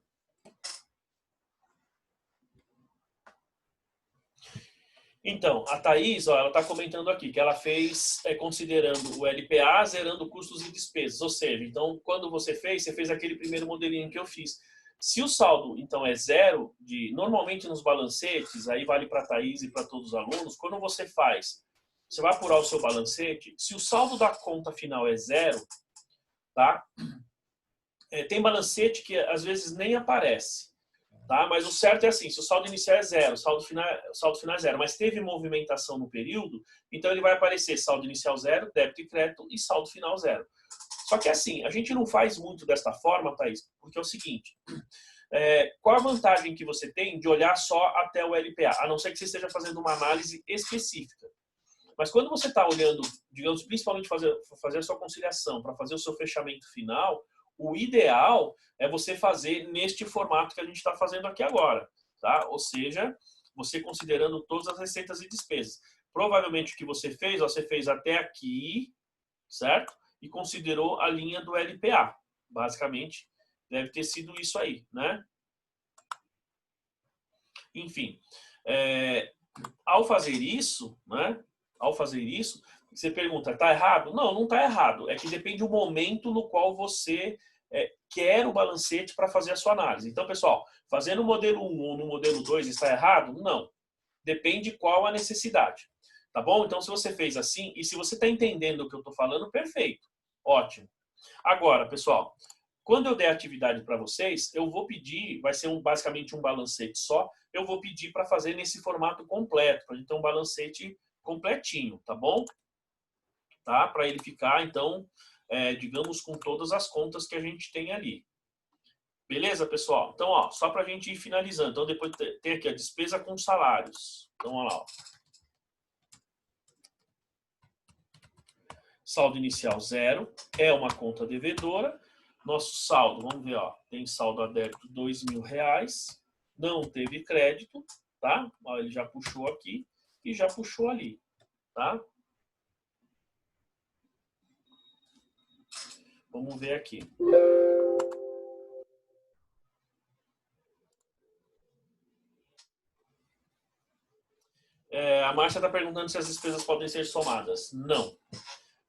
Então, a Thaís, ó, ela está comentando aqui que ela fez considerando o LPA, zerando custos e despesas. Ou seja, então, quando você fez aquele primeiro modelinho que eu fiz. Se o saldo, então, é zero, normalmente nos balancetes, aí vale para a Thaís e para todos os alunos, quando você vai apurar o seu balancete, se o saldo da conta final é zero, tá? Tem balancete que às vezes nem aparece. Tá? Mas o certo é assim, se o saldo inicial é zero, o saldo final é zero, mas teve movimentação no período, então ele vai aparecer saldo inicial zero, débito e crédito e saldo final zero. Só que assim, a gente não faz muito desta forma, Thaís, porque é o seguinte, qual a vantagem que você tem de olhar só até o LPA, a não ser que você esteja fazendo uma análise específica. Mas quando você está olhando, digamos, principalmente fazer a sua conciliação, para fazer o seu fechamento final, o ideal é você fazer neste formato que a gente está fazendo aqui agora, tá? Ou seja, você considerando todas as receitas e despesas. Provavelmente o que você fez até aqui, certo? E considerou a linha do LPA. Basicamente, deve ter sido isso aí, né? Enfim, Ao fazer isso, né? Ao fazer isso, você pergunta, tá errado? Não, não tá errado. É que depende do momento no qual você quer o balancete para fazer a sua análise. Então, pessoal, fazer no modelo 1 ou no modelo 2 está errado? Não. Depende qual a necessidade. Tá bom? Então, se você fez assim, e se você está entendendo o que eu estou falando, perfeito. Ótimo. Agora, pessoal, quando eu der atividade para vocês, eu vou pedir, vai ser basicamente um balancete só, eu vou pedir para fazer nesse formato completo, para a gente ter um balancete completinho, tá bom? Tá? Para ele ficar, então, digamos, com todas as contas que a gente tem ali. Beleza, pessoal? Então, ó, só para a gente ir finalizando. Então, depois tem aqui a despesa com salários. Então, olha lá. Ó. Saldo inicial 0, é uma conta devedora. Nosso saldo, vamos ver, ó, tem saldo a débito R$2.000, não teve crédito, tá? Ó, ele já puxou aqui e já puxou ali, tá? Vamos ver aqui. A Márcia está perguntando se as despesas podem ser somadas. Não,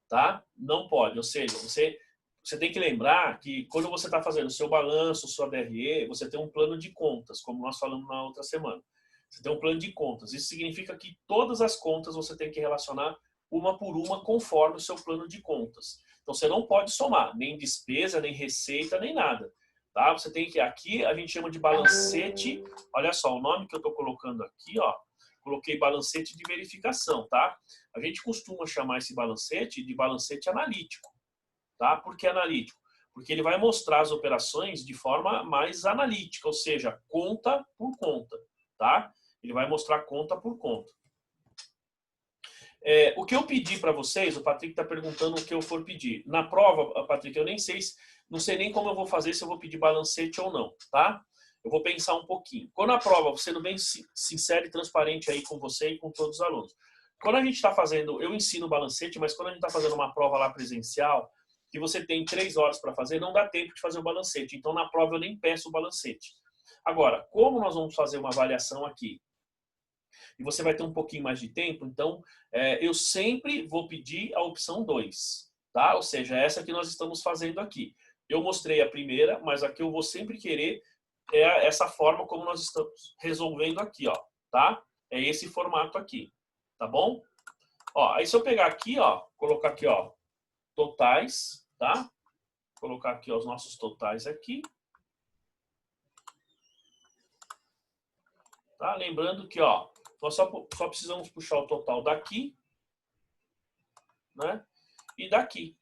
tá? Não pode, ou seja, você tem que lembrar que quando você está fazendo o seu balanço, sua DRE, você tem um plano de contas, como nós falamos na outra semana. Você tem um plano de contas. Isso significa que todas as contas você tem que relacionar uma por uma conforme o seu plano de contas. Então, você não pode somar nem despesa, nem receita, nem nada. Tá? Você tem que, aqui a gente chama de balancete. Olha só, o nome que eu estou colocando aqui, ó, coloquei balancete de verificação, tá? A gente costuma chamar esse balancete de balancete analítico. Tá? Por que analítico? Porque ele vai mostrar as operações de forma mais analítica, ou seja, conta por conta. Tá? Ele vai mostrar conta por conta. O que eu pedi para vocês, o Patrick está perguntando o que eu for pedir. Na prova, Patrick, eu nem sei, não sei nem como eu vou fazer, se eu vou pedir balancete ou não, tá? Eu vou pensar um pouquinho. Quando a prova, sendo bem sincero e transparente aí com você e com todos os alunos. Quando a gente está fazendo, eu ensino balancete, mas quando a gente está fazendo uma prova lá presencial, que você tem 3 horas para fazer, não dá tempo de fazer o balancete. Então, na prova, eu nem peço o balancete. Agora, como nós vamos fazer uma avaliação aqui, e você vai ter um pouquinho mais de tempo, então, eu sempre vou pedir a opção 2, tá? Ou seja, essa que nós estamos fazendo aqui. Eu mostrei a primeira, mas a que eu vou sempre querer é essa forma como nós estamos resolvendo aqui, ó, tá? É esse formato aqui, tá bom? Ó, aí se eu pegar aqui, ó, colocar aqui, ó, totais, tá? Colocar aqui ó, os nossos totais aqui. Tá? Lembrando que ó, nós só precisamos puxar o total daqui, né? E daqui,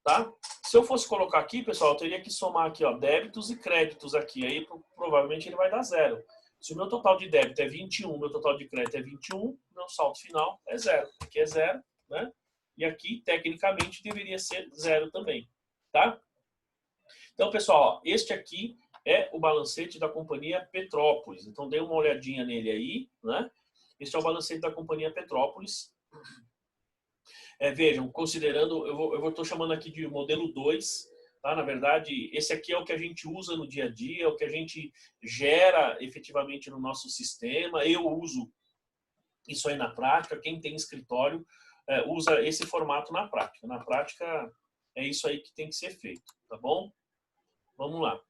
tá? Se eu fosse colocar aqui, pessoal, eu teria que somar aqui, ó, débitos e créditos aqui. Aí provavelmente ele vai dar 0. Se o meu total de débito é 21, meu total de crédito é 21, meu saldo final é 0. Aqui é 0, né? E aqui, tecnicamente, deveria ser 0 também, tá? Então, pessoal, ó, este aqui é o balancete da companhia Petrópolis. Então, dê uma olhadinha nele aí, né? Este é o balancete da companhia Petrópolis. Vejam, considerando, eu estou chamando aqui de modelo 2, tá? Na verdade, esse aqui é o que a gente usa no dia a dia, é o que a gente gera efetivamente no nosso sistema. Eu uso isso aí na prática. Quem tem escritório usa esse formato na prática. Na prática, é isso aí que tem que ser feito, tá bom? Vamos lá.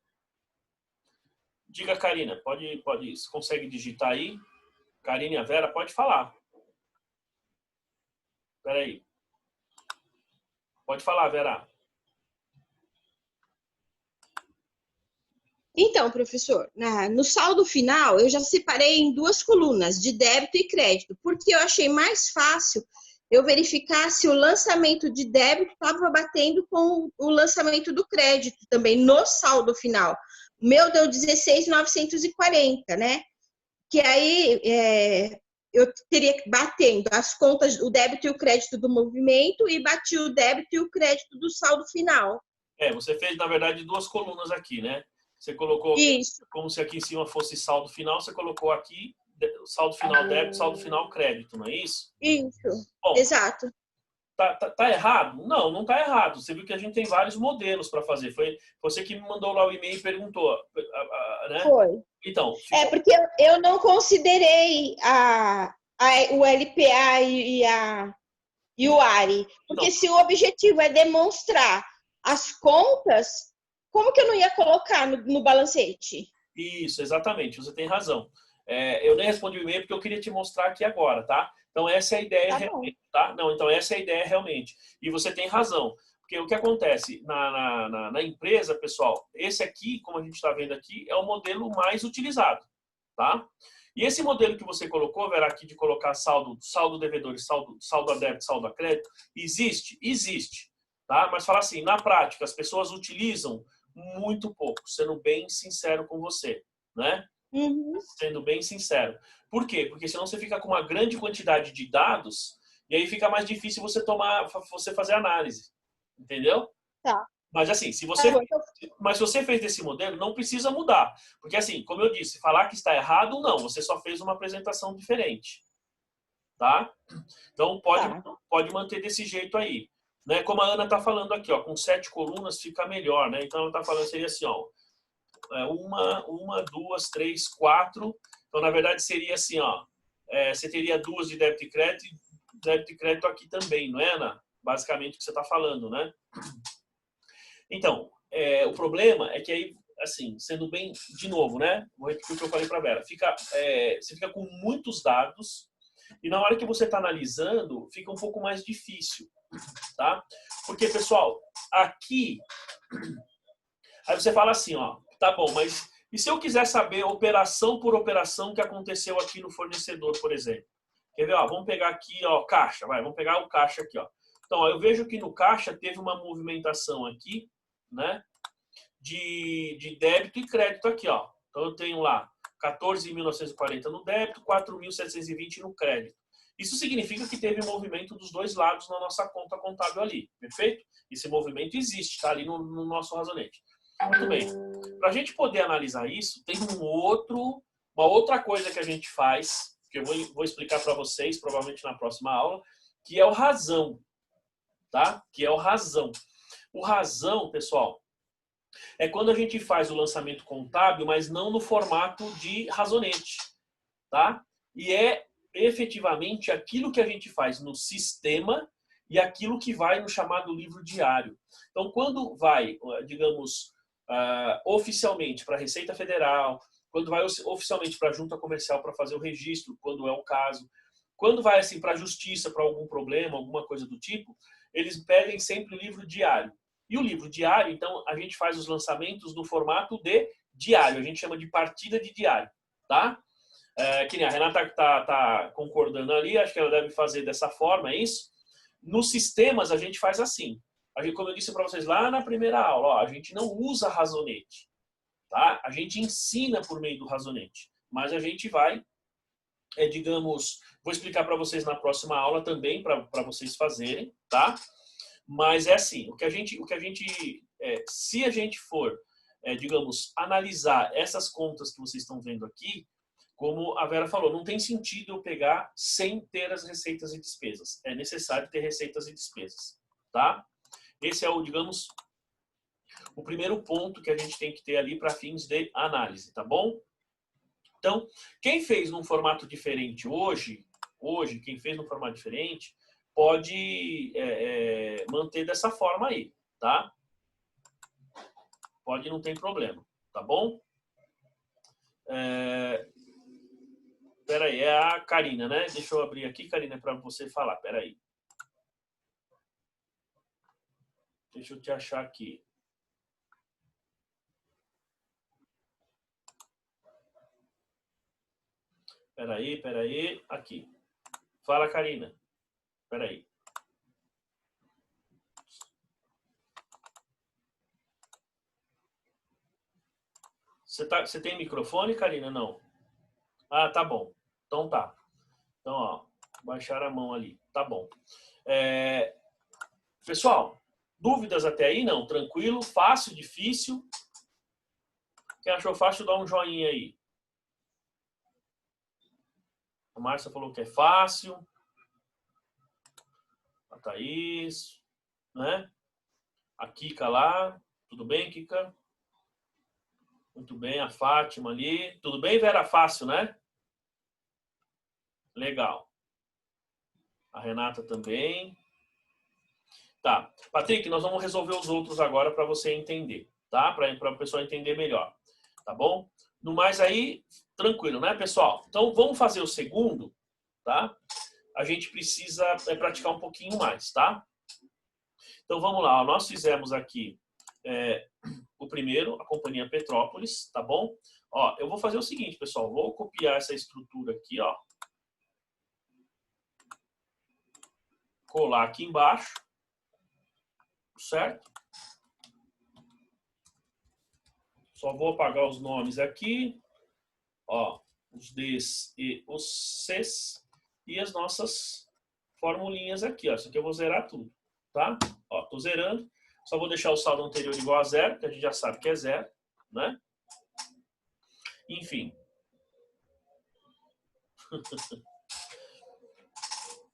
Diga, Karina, pode, você consegue digitar aí? Karina e a Vera, pode falar. Espera aí. Pode falar, Vera. Então, professor, no saldo final, eu já separei em 2 colunas, de débito e crédito, porque eu achei mais fácil eu verificar se o lançamento de débito estava batendo com o lançamento do crédito também no saldo final. O meu deu 16.940, né? Que aí eu teria que batendo as contas, o débito e o crédito do movimento e bati o débito e o crédito do saldo final. Você fez, na verdade, 2 colunas aqui, né? Você colocou, Isso. como se aqui em cima fosse saldo final, você colocou aqui saldo final débito, saldo final crédito, não é isso? Isso, Bom, exato. Tá errado? Não, não tá errado. Você viu que a gente tem vários modelos para fazer. Foi você que me mandou lá o e-mail e perguntou, né? Foi. Então, Porque eu não considerei o LPA e o ARI. Porque não, se o objetivo é demonstrar as contas, como que eu não ia colocar no balancete? isso, exatamente. Você tem razão. Eu nem respondi o e-mail porque eu queria te mostrar aqui agora, tá? Então, essa é a ideia Tá bom. realmente, tá? Não, então, essa é a ideia realmente. E você tem razão. Porque o que acontece na empresa, pessoal, esse aqui, como a gente está vendo aqui, é o modelo mais utilizado, tá? E esse modelo que você colocou, Vera, aqui de colocar saldo devedores, saldo a débito, saldo a crédito, existe? Existe, tá? Mas fala assim, na prática, as pessoas utilizam muito pouco, sendo bem sincero com você, né? Uhum. Sendo bem sincero. Por quê? Porque senão você fica com uma grande quantidade de dados e aí fica mais difícil você fazer análise. Entendeu? Tá. Mas assim, Tá bom. Então, se você fez desse modelo, não precisa mudar. Porque assim, como eu disse, falar que está errado, não. Você só fez uma apresentação diferente. Tá? Então tá. pode manter desse jeito aí. Né? Como a Ana está falando aqui, ó, com 7 colunas fica melhor, né? Então ela está falando, seria assim, ó, uma, duas, três, quatro. Então, na verdade, seria assim, ó, você teria duas de débito e crédito aqui também, não é, Ana? Basicamente o que você está falando, né? Então, o problema é que aí, assim, sendo bem, de novo, né? Vou repetir o que eu falei para a Vera. Você fica com muitos dados e na hora que você está analisando, fica um pouco mais difícil, tá? Porque, pessoal, aqui, aí você fala assim, ó, tá bom, mas e se eu quiser saber operação por operação que aconteceu aqui no fornecedor, por exemplo? Quer ver, ó, vamos pegar aqui, ó, caixa, vamos pegar o caixa aqui, ó. Então, ó, eu vejo que no caixa teve uma movimentação aqui, né, de débito e crédito aqui, ó. Então, eu tenho lá 14.940 no débito, 4.720 no crédito. Isso significa que teve movimento dos dois lados na nossa conta contábil ali, perfeito? Esse movimento existe, está ali no nosso razonete. Muito bem. Para a gente poder analisar isso, tem uma outra coisa que a gente faz, que eu vou explicar para vocês, provavelmente na próxima aula, que é o razão, tá? Que é o razão. O razão, pessoal, é quando a gente faz o lançamento contábil, mas não no formato de razonete, tá? E é efetivamente aquilo que a gente faz no sistema e aquilo que vai no chamado livro diário. Então, quando vai, digamos, oficialmente para a Receita Federal, quando vai oficialmente para a Junta Comercial para fazer o registro, quando é o caso, quando vai assim para a Justiça, para algum problema, alguma coisa do tipo, eles pedem sempre o livro diário. E o livro diário, então, a gente faz os lançamentos no formato de diário, a gente chama de partida de diário, tá? Que nem a Renata tá concordando ali, acho que ela deve fazer dessa forma, é isso? Nos sistemas, a gente faz assim. Como eu disse para vocês lá na primeira aula, ó, a gente não usa razonete, tá? A gente ensina por meio do razonete, mas a gente vai, digamos, vou explicar para vocês na próxima aula também, para vocês fazerem, tá? Mas é assim, se a gente for, digamos, analisar essas contas que vocês estão vendo aqui, como a Vera falou, não tem sentido eu pegar sem ter as receitas e despesas. É necessário ter receitas e despesas, tá? Esse é digamos, o primeiro ponto que a gente tem que ter ali para fins de análise, tá bom? Então, quem fez num formato diferente hoje, quem fez num formato diferente, pode manter dessa forma aí, tá? Pode, não tem problema, tá bom? Peraí, é a Karina, né? Deixa eu abrir aqui, Karina, para você falar. Peraí. Deixa eu te achar aqui. Peraí. Aqui. Fala, Karina. Peraí. Você tem microfone, Karina? Não. Ah, tá bom. Então tá. Então, ó, baixar a mão ali. Tá bom. Pessoal, dúvidas até aí? Não? Tranquilo? Fácil? Difícil? Quem achou fácil, dá um joinha aí. A Márcia falou que é fácil. A A Thaís, né? A Kika lá. Tudo bem, Kika? Muito bem, a Fátima ali. Tudo bem, Vera? Fácil, né? Legal. A Renata também. Tá. Patrick, nós vamos resolver os outros agora para você entender, tá? Para o pessoal entender melhor, tá bom? No mais aí, tranquilo, né, pessoal? Então, vamos fazer o segundo, tá? A gente precisa praticar um pouquinho mais, tá? Então, vamos lá. Nós fizemos aqui o primeiro, a Companhia Petrópolis, tá bom? Ó, eu vou fazer o seguinte, pessoal. Vou copiar essa estrutura aqui, ó. Colar aqui embaixo. Certo? Só vou apagar os nomes aqui. Ó, os Ds e os Cs. E as nossas formulinhas aqui, ó. Isso aqui eu vou zerar tudo, tá? Ó, tô zerando. Só vou deixar o saldo anterior igual a zero, que a gente já sabe que é zero, né? Enfim.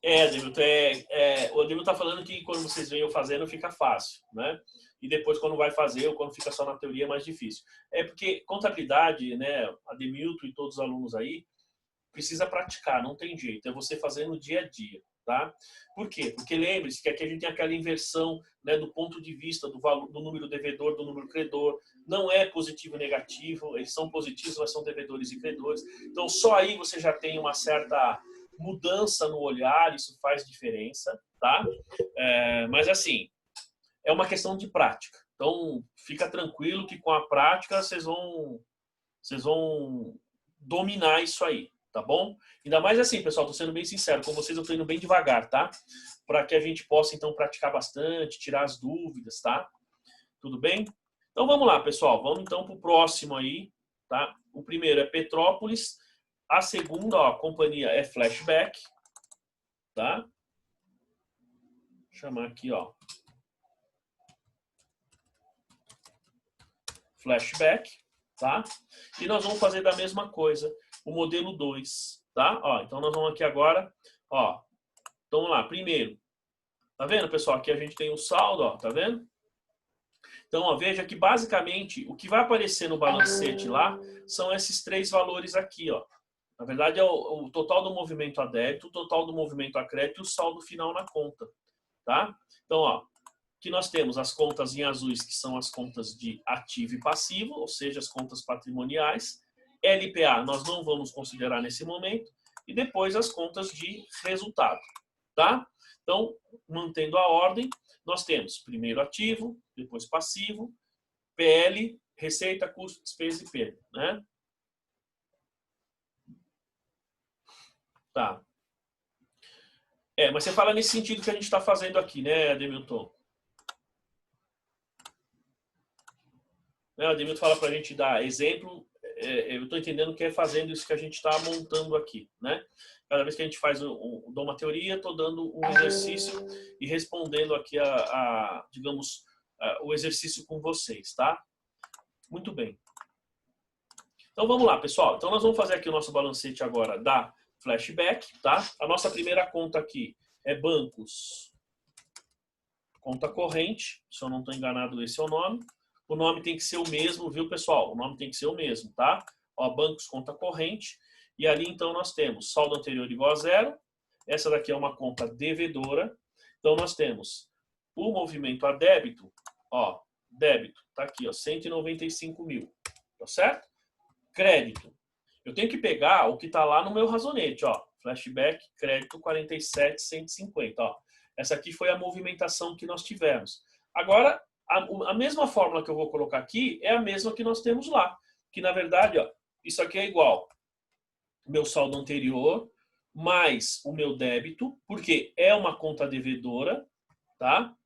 Ademilton, o Ademilton tá falando que quando vocês veem eu fazendo fica fácil, né? E depois quando vai fazer ou quando fica só na teoria é mais difícil. É porque contabilidade, né, Ademilton e todos os alunos aí, precisa praticar, não tem jeito. É você fazer no dia a dia, tá? Por quê? Porque lembre-se que aqui a gente tem aquela inversão, né, do ponto de vista do valor, do número devedor, do número credor. Não é positivo e negativo, eles são positivos, mas são devedores e credores. Então só aí você já tem uma certa mudança no olhar, isso faz diferença, tá? Mas assim, é uma questão de prática. Então, fica tranquilo que com a prática vocês vão dominar isso aí, tá bom? Ainda mais assim, pessoal, tô sendo bem sincero com vocês, eu tô indo bem devagar, tá? Para que a gente possa, então, praticar bastante, tirar as dúvidas, tá? Tudo bem? Então, vamos lá, pessoal. Vamos, então, pro próximo aí, tá? O primeiro é Petrópolis. A segunda, ó, companhia é Flashback, tá? Vou chamar aqui, ó. Flashback, tá? E nós vamos fazer da mesma coisa, o modelo 2, tá? Ó, então nós vamos aqui agora, ó. Então vamos lá, primeiro. Tá vendo, pessoal? Aqui a gente tem o saldo, ó, tá vendo? Então, ó, veja que basicamente o que vai aparecer no balancete lá são esses três valores aqui, ó. Na verdade, é o total do movimento a débito, o total do movimento a crédito e o saldo final na conta, tá? Então, ó, aqui nós temos as contas em azuis, que são as contas de ativo e passivo, ou seja, as contas patrimoniais. LPA nós não vamos considerar nesse momento. E depois as contas de resultado, tá? Então, mantendo a ordem, nós temos primeiro ativo, depois passivo, PL, receita, custo, despesa e perda, né? Tá. Mas você fala nesse sentido que a gente está fazendo aqui, né, Ademilton? O Ademilton fala para a gente dar exemplo. Eu estou entendendo que é fazendo isso que a gente está montando aqui, né? Cada vez que a gente faz dou uma teoria, estou dando um exercício e respondendo aqui digamos, o exercício com vocês, tá? Muito bem. Então vamos lá, pessoal. Então nós vamos fazer aqui o nosso balancete agora da Flashback, tá? A nossa primeira conta aqui é bancos, conta corrente. Se eu não estou enganado, esse é o nome. O nome tem que ser o mesmo, viu, pessoal? O nome tem que ser o mesmo, tá? Ó, bancos, conta corrente. E ali, então, nós temos saldo anterior igual a zero. Essa daqui é uma conta devedora. Então, nós temos o movimento a débito. Ó, débito, tá aqui, ó, 195 mil. Tá certo? Crédito. Eu tenho que pegar o que tá lá no meu razonete, ó. Flashback, crédito 47,150, ó. Essa aqui foi a movimentação que nós tivemos. Agora, a mesma fórmula que eu vou colocar aqui é a mesma que nós temos lá. Que, na verdade, ó, isso aqui é igual o meu saldo anterior mais o meu débito, porque é uma conta devedora, tá?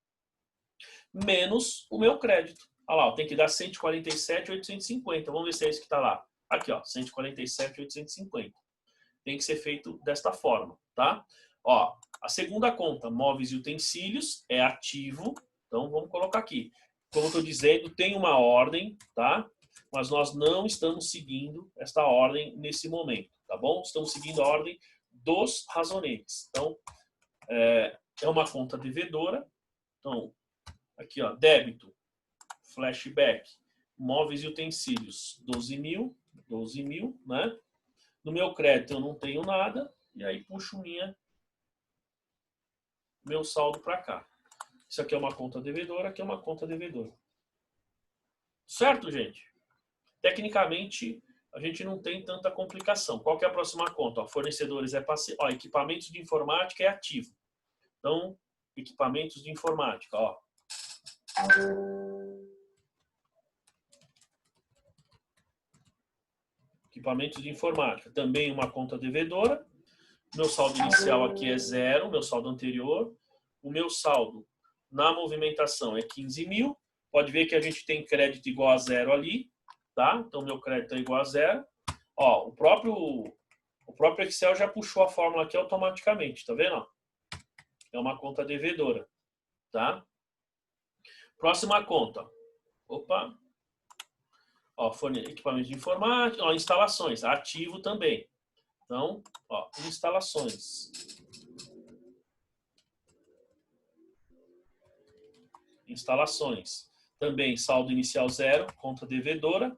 Menos o meu crédito. Olha lá, tem que dar 147,850. Vamos ver se é isso que está lá. Aqui, ó, 147,850. Tem que ser feito desta forma, tá? Ó, a segunda conta, móveis e utensílios, é ativo. Então, vamos colocar aqui. Como eu estou dizendo, tem uma ordem, tá? Mas nós não estamos seguindo esta ordem nesse momento, tá bom? Estamos seguindo a ordem dos razonetes. Então, é uma conta devedora. Então, aqui, ó, débito, flashback, móveis e utensílios, 12 mil, né? No meu crédito eu não tenho nada, e aí puxo meu saldo para cá. Isso aqui é uma conta devedora, aqui é uma conta devedora. Certo, gente? Tecnicamente, a gente não tem tanta complicação. Qual que é a próxima conta? Ó, fornecedores é passivo. Ó, equipamentos de informática é ativo. Então, equipamentos de informática, ó. Equipamentos de informática, também uma conta devedora. Meu saldo inicial aqui é 0, meu saldo anterior. O meu saldo na movimentação é 15 mil. Pode ver que a gente tem crédito igual a 0 ali, tá? Então, meu crédito é igual a 0. Ó, o próprio Excel já puxou a fórmula aqui automaticamente, tá vendo? É uma conta devedora, tá? Próxima conta. Opa. Ó, equipamentos de informática, ó, instalações, ativo também. Então, ó, instalações. Instalações. Também saldo inicial 0, conta devedora.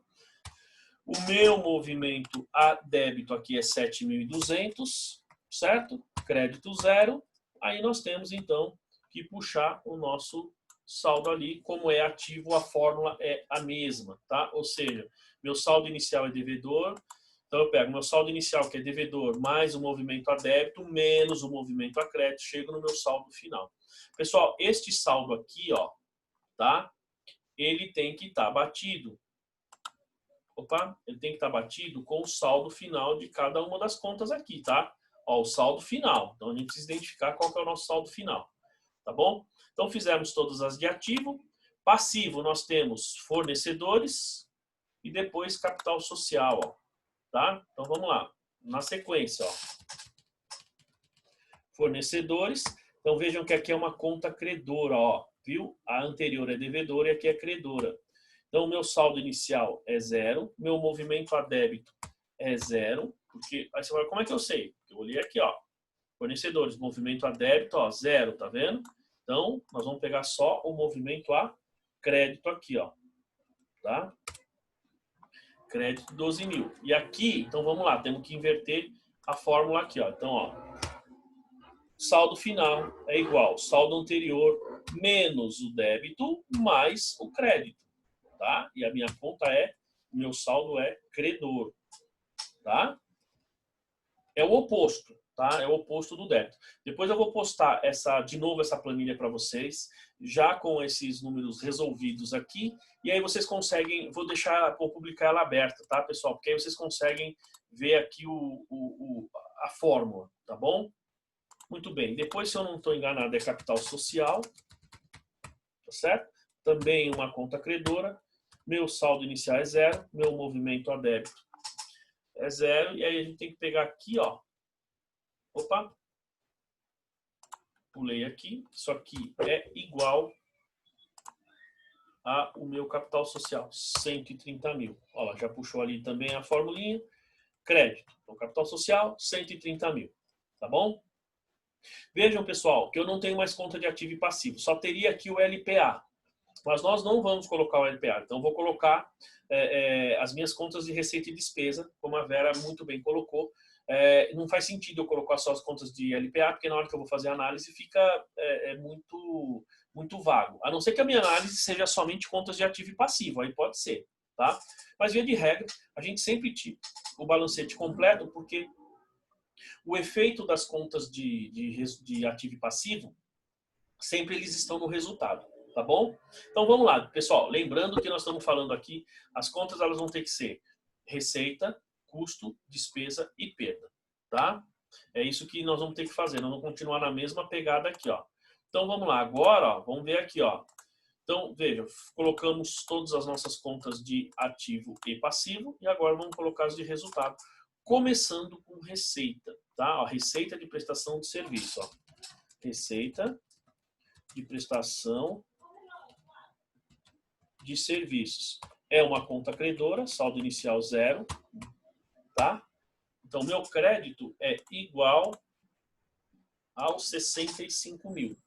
O meu movimento a débito aqui é 7.200, certo? Crédito 0. Aí nós temos, então, que puxar o nosso saldo ali. Como é ativo, a fórmula é a mesma, tá? Ou seja, meu saldo inicial é devedor. Então, eu pego meu saldo inicial, que é devedor, mais o movimento a débito, menos o movimento a crédito, chego no meu saldo final. Pessoal, este saldo aqui, ó, tá? Ele tem que estar batido. Opa, ele tem que estar batido com o saldo final de cada uma das contas aqui, tá? Ó, o saldo final. Então, a gente precisa identificar qual que é o nosso saldo final, tá bom? Então, fizemos todas as de ativo. Passivo, nós temos fornecedores e depois capital social, ó, tá? Então, vamos lá. Na sequência, ó. Fornecedores. Então, vejam que aqui é uma conta credora, ó. Viu? A anterior é devedora e aqui é credora. Então, o meu saldo inicial é 0. Meu movimento a débito é 0. Porque, aí você vai, como é que eu sei? Eu olhei aqui, ó. Fornecedores, movimento a débito, ó, 0, tá vendo? Então, nós vamos pegar só o movimento a crédito aqui, ó. Tá? Crédito 12 mil. E aqui, então vamos lá, temos que inverter a fórmula aqui, ó. Então, ó. Saldo final é igual saldo anterior menos o débito mais o crédito. Tá? E a minha conta meu saldo é credor, tá? É o oposto, tá? É o oposto do débito. Depois eu vou postar de novo essa planilha para vocês, já com esses números resolvidos aqui, e aí vocês conseguem, vou publicar ela aberta, tá, pessoal? Porque aí vocês conseguem ver aqui a fórmula, tá bom? Muito bem. Depois, se eu não estou enganado, é capital social, tá certo? Também uma conta credora. Meu saldo inicial é 0, meu movimento a débito é 0, e aí a gente tem que pegar aqui, ó. Opa! Pulei aqui. Isso aqui é igual ao meu capital social, 130 mil. Ó lá, já puxou ali também a formulinha. Crédito. Então, capital social, 130 mil. Tá bom? Vejam, pessoal, que eu não tenho mais conta de ativo e passivo. Só teria aqui o LPA. Mas nós não vamos colocar o LPA. Então, vou colocar as minhas contas de receita e despesa, como a Vera muito bem colocou. Não faz sentido eu colocar só as contas de LPA, porque na hora que eu vou fazer a análise fica muito, muito vago. A não ser que a minha análise seja somente contas de ativo e passivo, aí pode ser, tá? Mas, via de regra, a gente sempre tira o balancete completo, porque o efeito das contas de ativo e passivo, sempre eles estão no resultado. Tá bom? Então vamos lá, pessoal. Lembrando que nós estamos falando aqui, as contas elas vão ter que ser receita, custo, despesa e perda, tá? É isso que nós vamos ter que fazer. Nós vamos continuar na mesma pegada aqui, ó. Então vamos lá, agora, ó, vamos ver aqui, ó. Então veja, colocamos todas as nossas contas de ativo e passivo e agora vamos colocar as de resultado, começando com receita, tá? Ó, receita de prestação de serviço, ó. Receita de prestação de serviços. É uma conta credora, saldo inicial 0, tá? Então, meu crédito é igual aos 65 mil,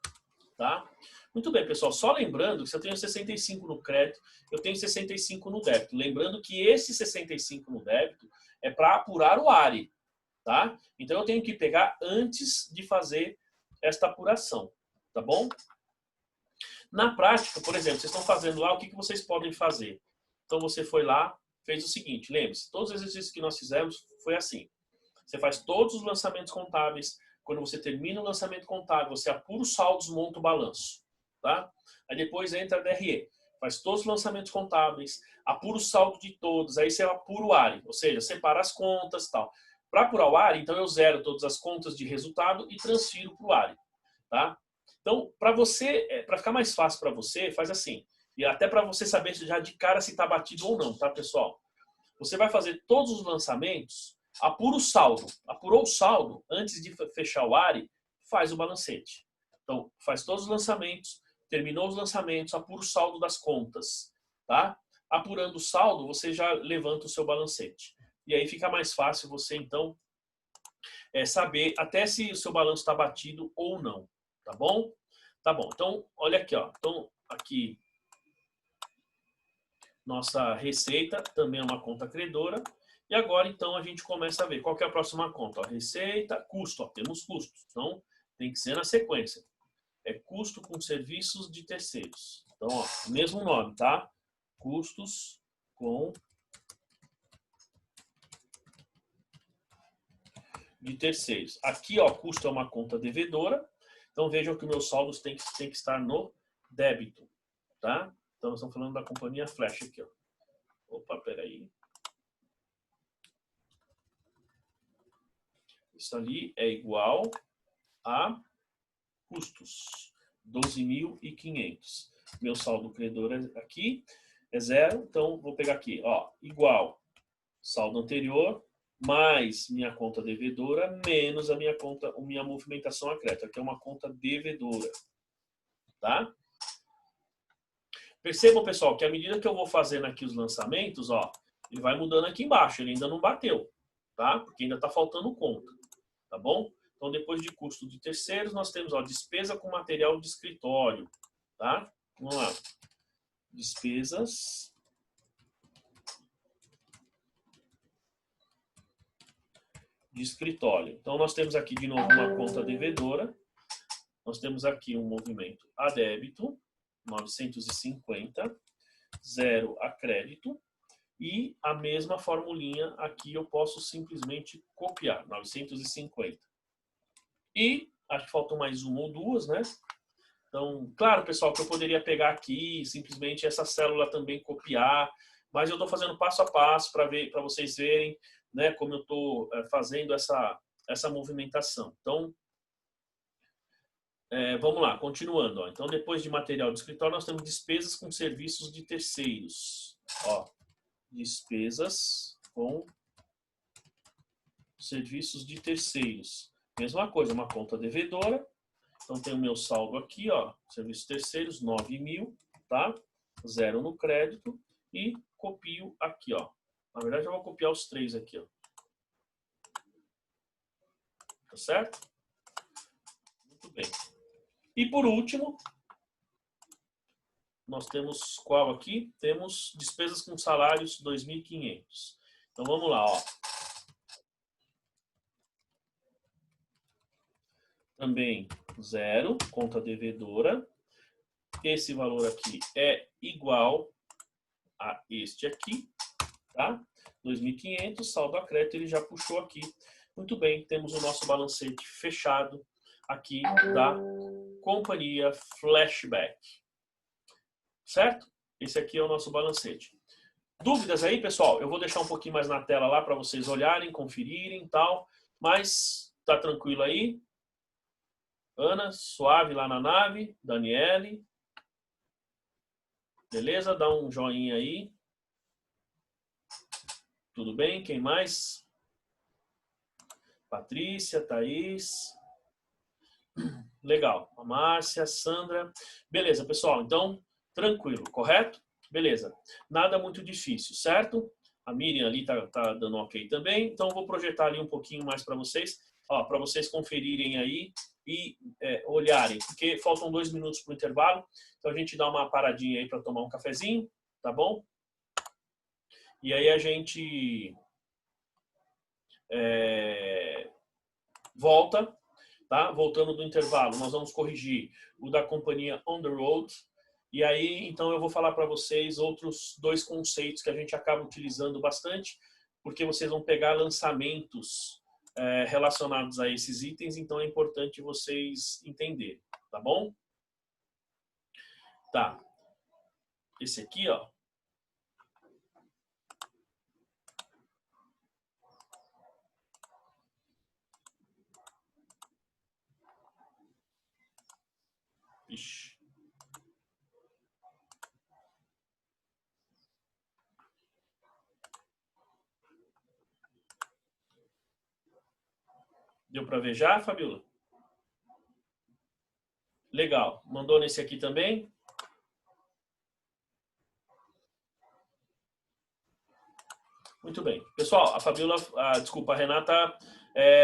tá? Muito bem, pessoal. Só lembrando que se eu tenho 65 no crédito, eu tenho 65 no débito. Lembrando que esse 65 no débito é para apurar o ARI, tá? Então eu tenho que pegar antes de fazer esta apuração, tá bom? Na prática, por exemplo, vocês estão fazendo lá, o que vocês podem fazer? Então você foi lá, fez o seguinte, lembre-se, todos os exercícios que nós fizemos foi assim. Você faz todos os lançamentos contábeis. Quando você termina o lançamento contábil, você apura os saldos, monta o balanço, tá? Aí depois entra a DRE, faz todos os lançamentos contábeis, apura o saldo de todos, aí você apura o ARI, ou seja, separa as contas e tal. Para apurar o ARI, então eu zero todas as contas de resultado e transfiro para o ARI, tá? Então, para ficar mais fácil para você, faz assim. E até para você saber já de cara se está batido ou não, tá, pessoal? Você vai fazer todos os lançamentos, apura o saldo. Apurou o saldo, antes de fechar o ARI, faz o balancete. Então, faz todos os lançamentos, terminou os lançamentos, apura o saldo das contas, tá? Apurando o saldo, você já levanta o seu balancete. E aí fica mais fácil você, então, saber até se o seu balanço está batido ou não. Tá bom? Tá bom. Então, olha aqui, ó. Então, aqui, nossa receita também é uma conta credora. E agora, então, a gente começa a ver qual que é a próxima conta. Ó, receita, custo. Ó, temos custos. Então, tem que ser na sequência. É custo com serviços de terceiros. Então, ó, mesmo nome, tá? Custos com de terceiros. Aqui, ó, custo é uma conta devedora. Então, vejam que meus saldos tem que estar no débito, tá? Então, nós estamos falando da companhia Flash aqui, ó. Opa, peraí. Isso ali é igual a custos, 12.500. Meu saldo credor aqui é zero, então vou pegar aqui, ó, igual saldo anterior mais minha conta devedora menos a minha movimentação a crédito. Aqui é uma conta devedora, tá? Percebam, pessoal, que à medida que eu vou fazendo aqui os lançamentos, ó, ele vai mudando aqui embaixo, ele ainda não bateu, tá? Porque ainda está faltando conta, tá bom? Então, depois de custo de terceiros, nós temos, ó, despesa com material de escritório, tá? Vamos lá. Despesas de escritório. Então, nós temos aqui, de novo, uma conta devedora. Nós temos aqui um movimento a débito, 950, zero a crédito. E a mesma formulinha aqui eu posso simplesmente copiar, 950. E acho que faltam mais uma ou duas, né? Então, claro, pessoal, que eu poderia pegar aqui, simplesmente essa célula também copiar, mas eu estou fazendo passo a passo para vocês verem, né, como eu estou fazendo essa movimentação. Então, vamos lá, continuando. Ó. Então, depois de material de escritório, nós temos despesas com serviços de terceiros. Ó, despesas com serviços de terceiros. Mesma coisa, uma conta devedora. Então, tem o meu saldo aqui, ó, serviços terceiros, 9.000, tá? Zero no crédito e copio aqui, ó. Na verdade, eu vou copiar os três aqui, ó. Tá certo? Muito bem. E por último, nós temos qual aqui? Temos despesas com salários 2.500. Então, vamos lá, ó. Também zero, conta devedora. Esse valor aqui é igual a este aqui, tá? 2.500, saldo a crédito, ele já puxou aqui. Muito bem, temos o nosso balancete fechado aqui da companhia Flashback. Certo? Esse aqui é o nosso balancete. Dúvidas aí, pessoal? Eu vou deixar um pouquinho mais na tela lá para vocês olharem, conferirem e tal. Mas tá tranquilo aí? Ana, suave lá na nave. Daniele. Beleza? Dá um joinha aí. Tudo bem? Quem mais? Patrícia, Thaís. Legal. A Márcia, Sandra. Beleza, pessoal. Então, tranquilo, correto? Beleza. Nada muito difícil, certo? A Miriam ali tá dando ok também. Então, eu vou projetar ali um pouquinho mais para vocês. Ó, para vocês conferirem aí e olharem, porque faltam 2 minutos para o intervalo, então a gente dá uma paradinha aí para tomar um cafezinho, tá bom? E aí a gente volta, tá? Voltando do intervalo, nós vamos corrigir o da companhia On The Road, e aí então eu vou falar para vocês outros 2 conceitos que a gente acaba utilizando bastante, porque vocês vão pegar lançamentos relacionados a esses itens, então é importante vocês entenderem, tá bom? Tá. Esse aqui, ó. Ixi. Deu para ver já, Fabiola? Legal. Mandou nesse aqui também? Muito bem. Pessoal, a Fabiola, desculpa, a Renata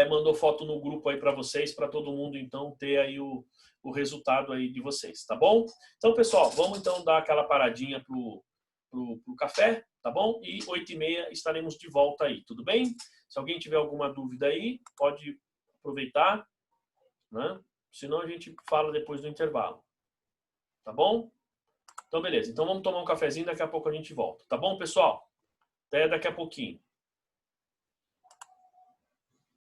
mandou foto no grupo aí para vocês, para todo mundo então ter aí o resultado aí de vocês, tá bom? Então, pessoal, vamos então dar aquela paradinha pro café, tá bom? E 8h30 estaremos de volta aí, tudo bem? Se alguém tiver alguma dúvida aí, pode aproveitar, né? Senão a gente fala depois do intervalo, tá bom? Então, beleza. Então, vamos tomar um cafezinho, daqui a pouco a gente volta, tá bom, pessoal? Até daqui a pouquinho.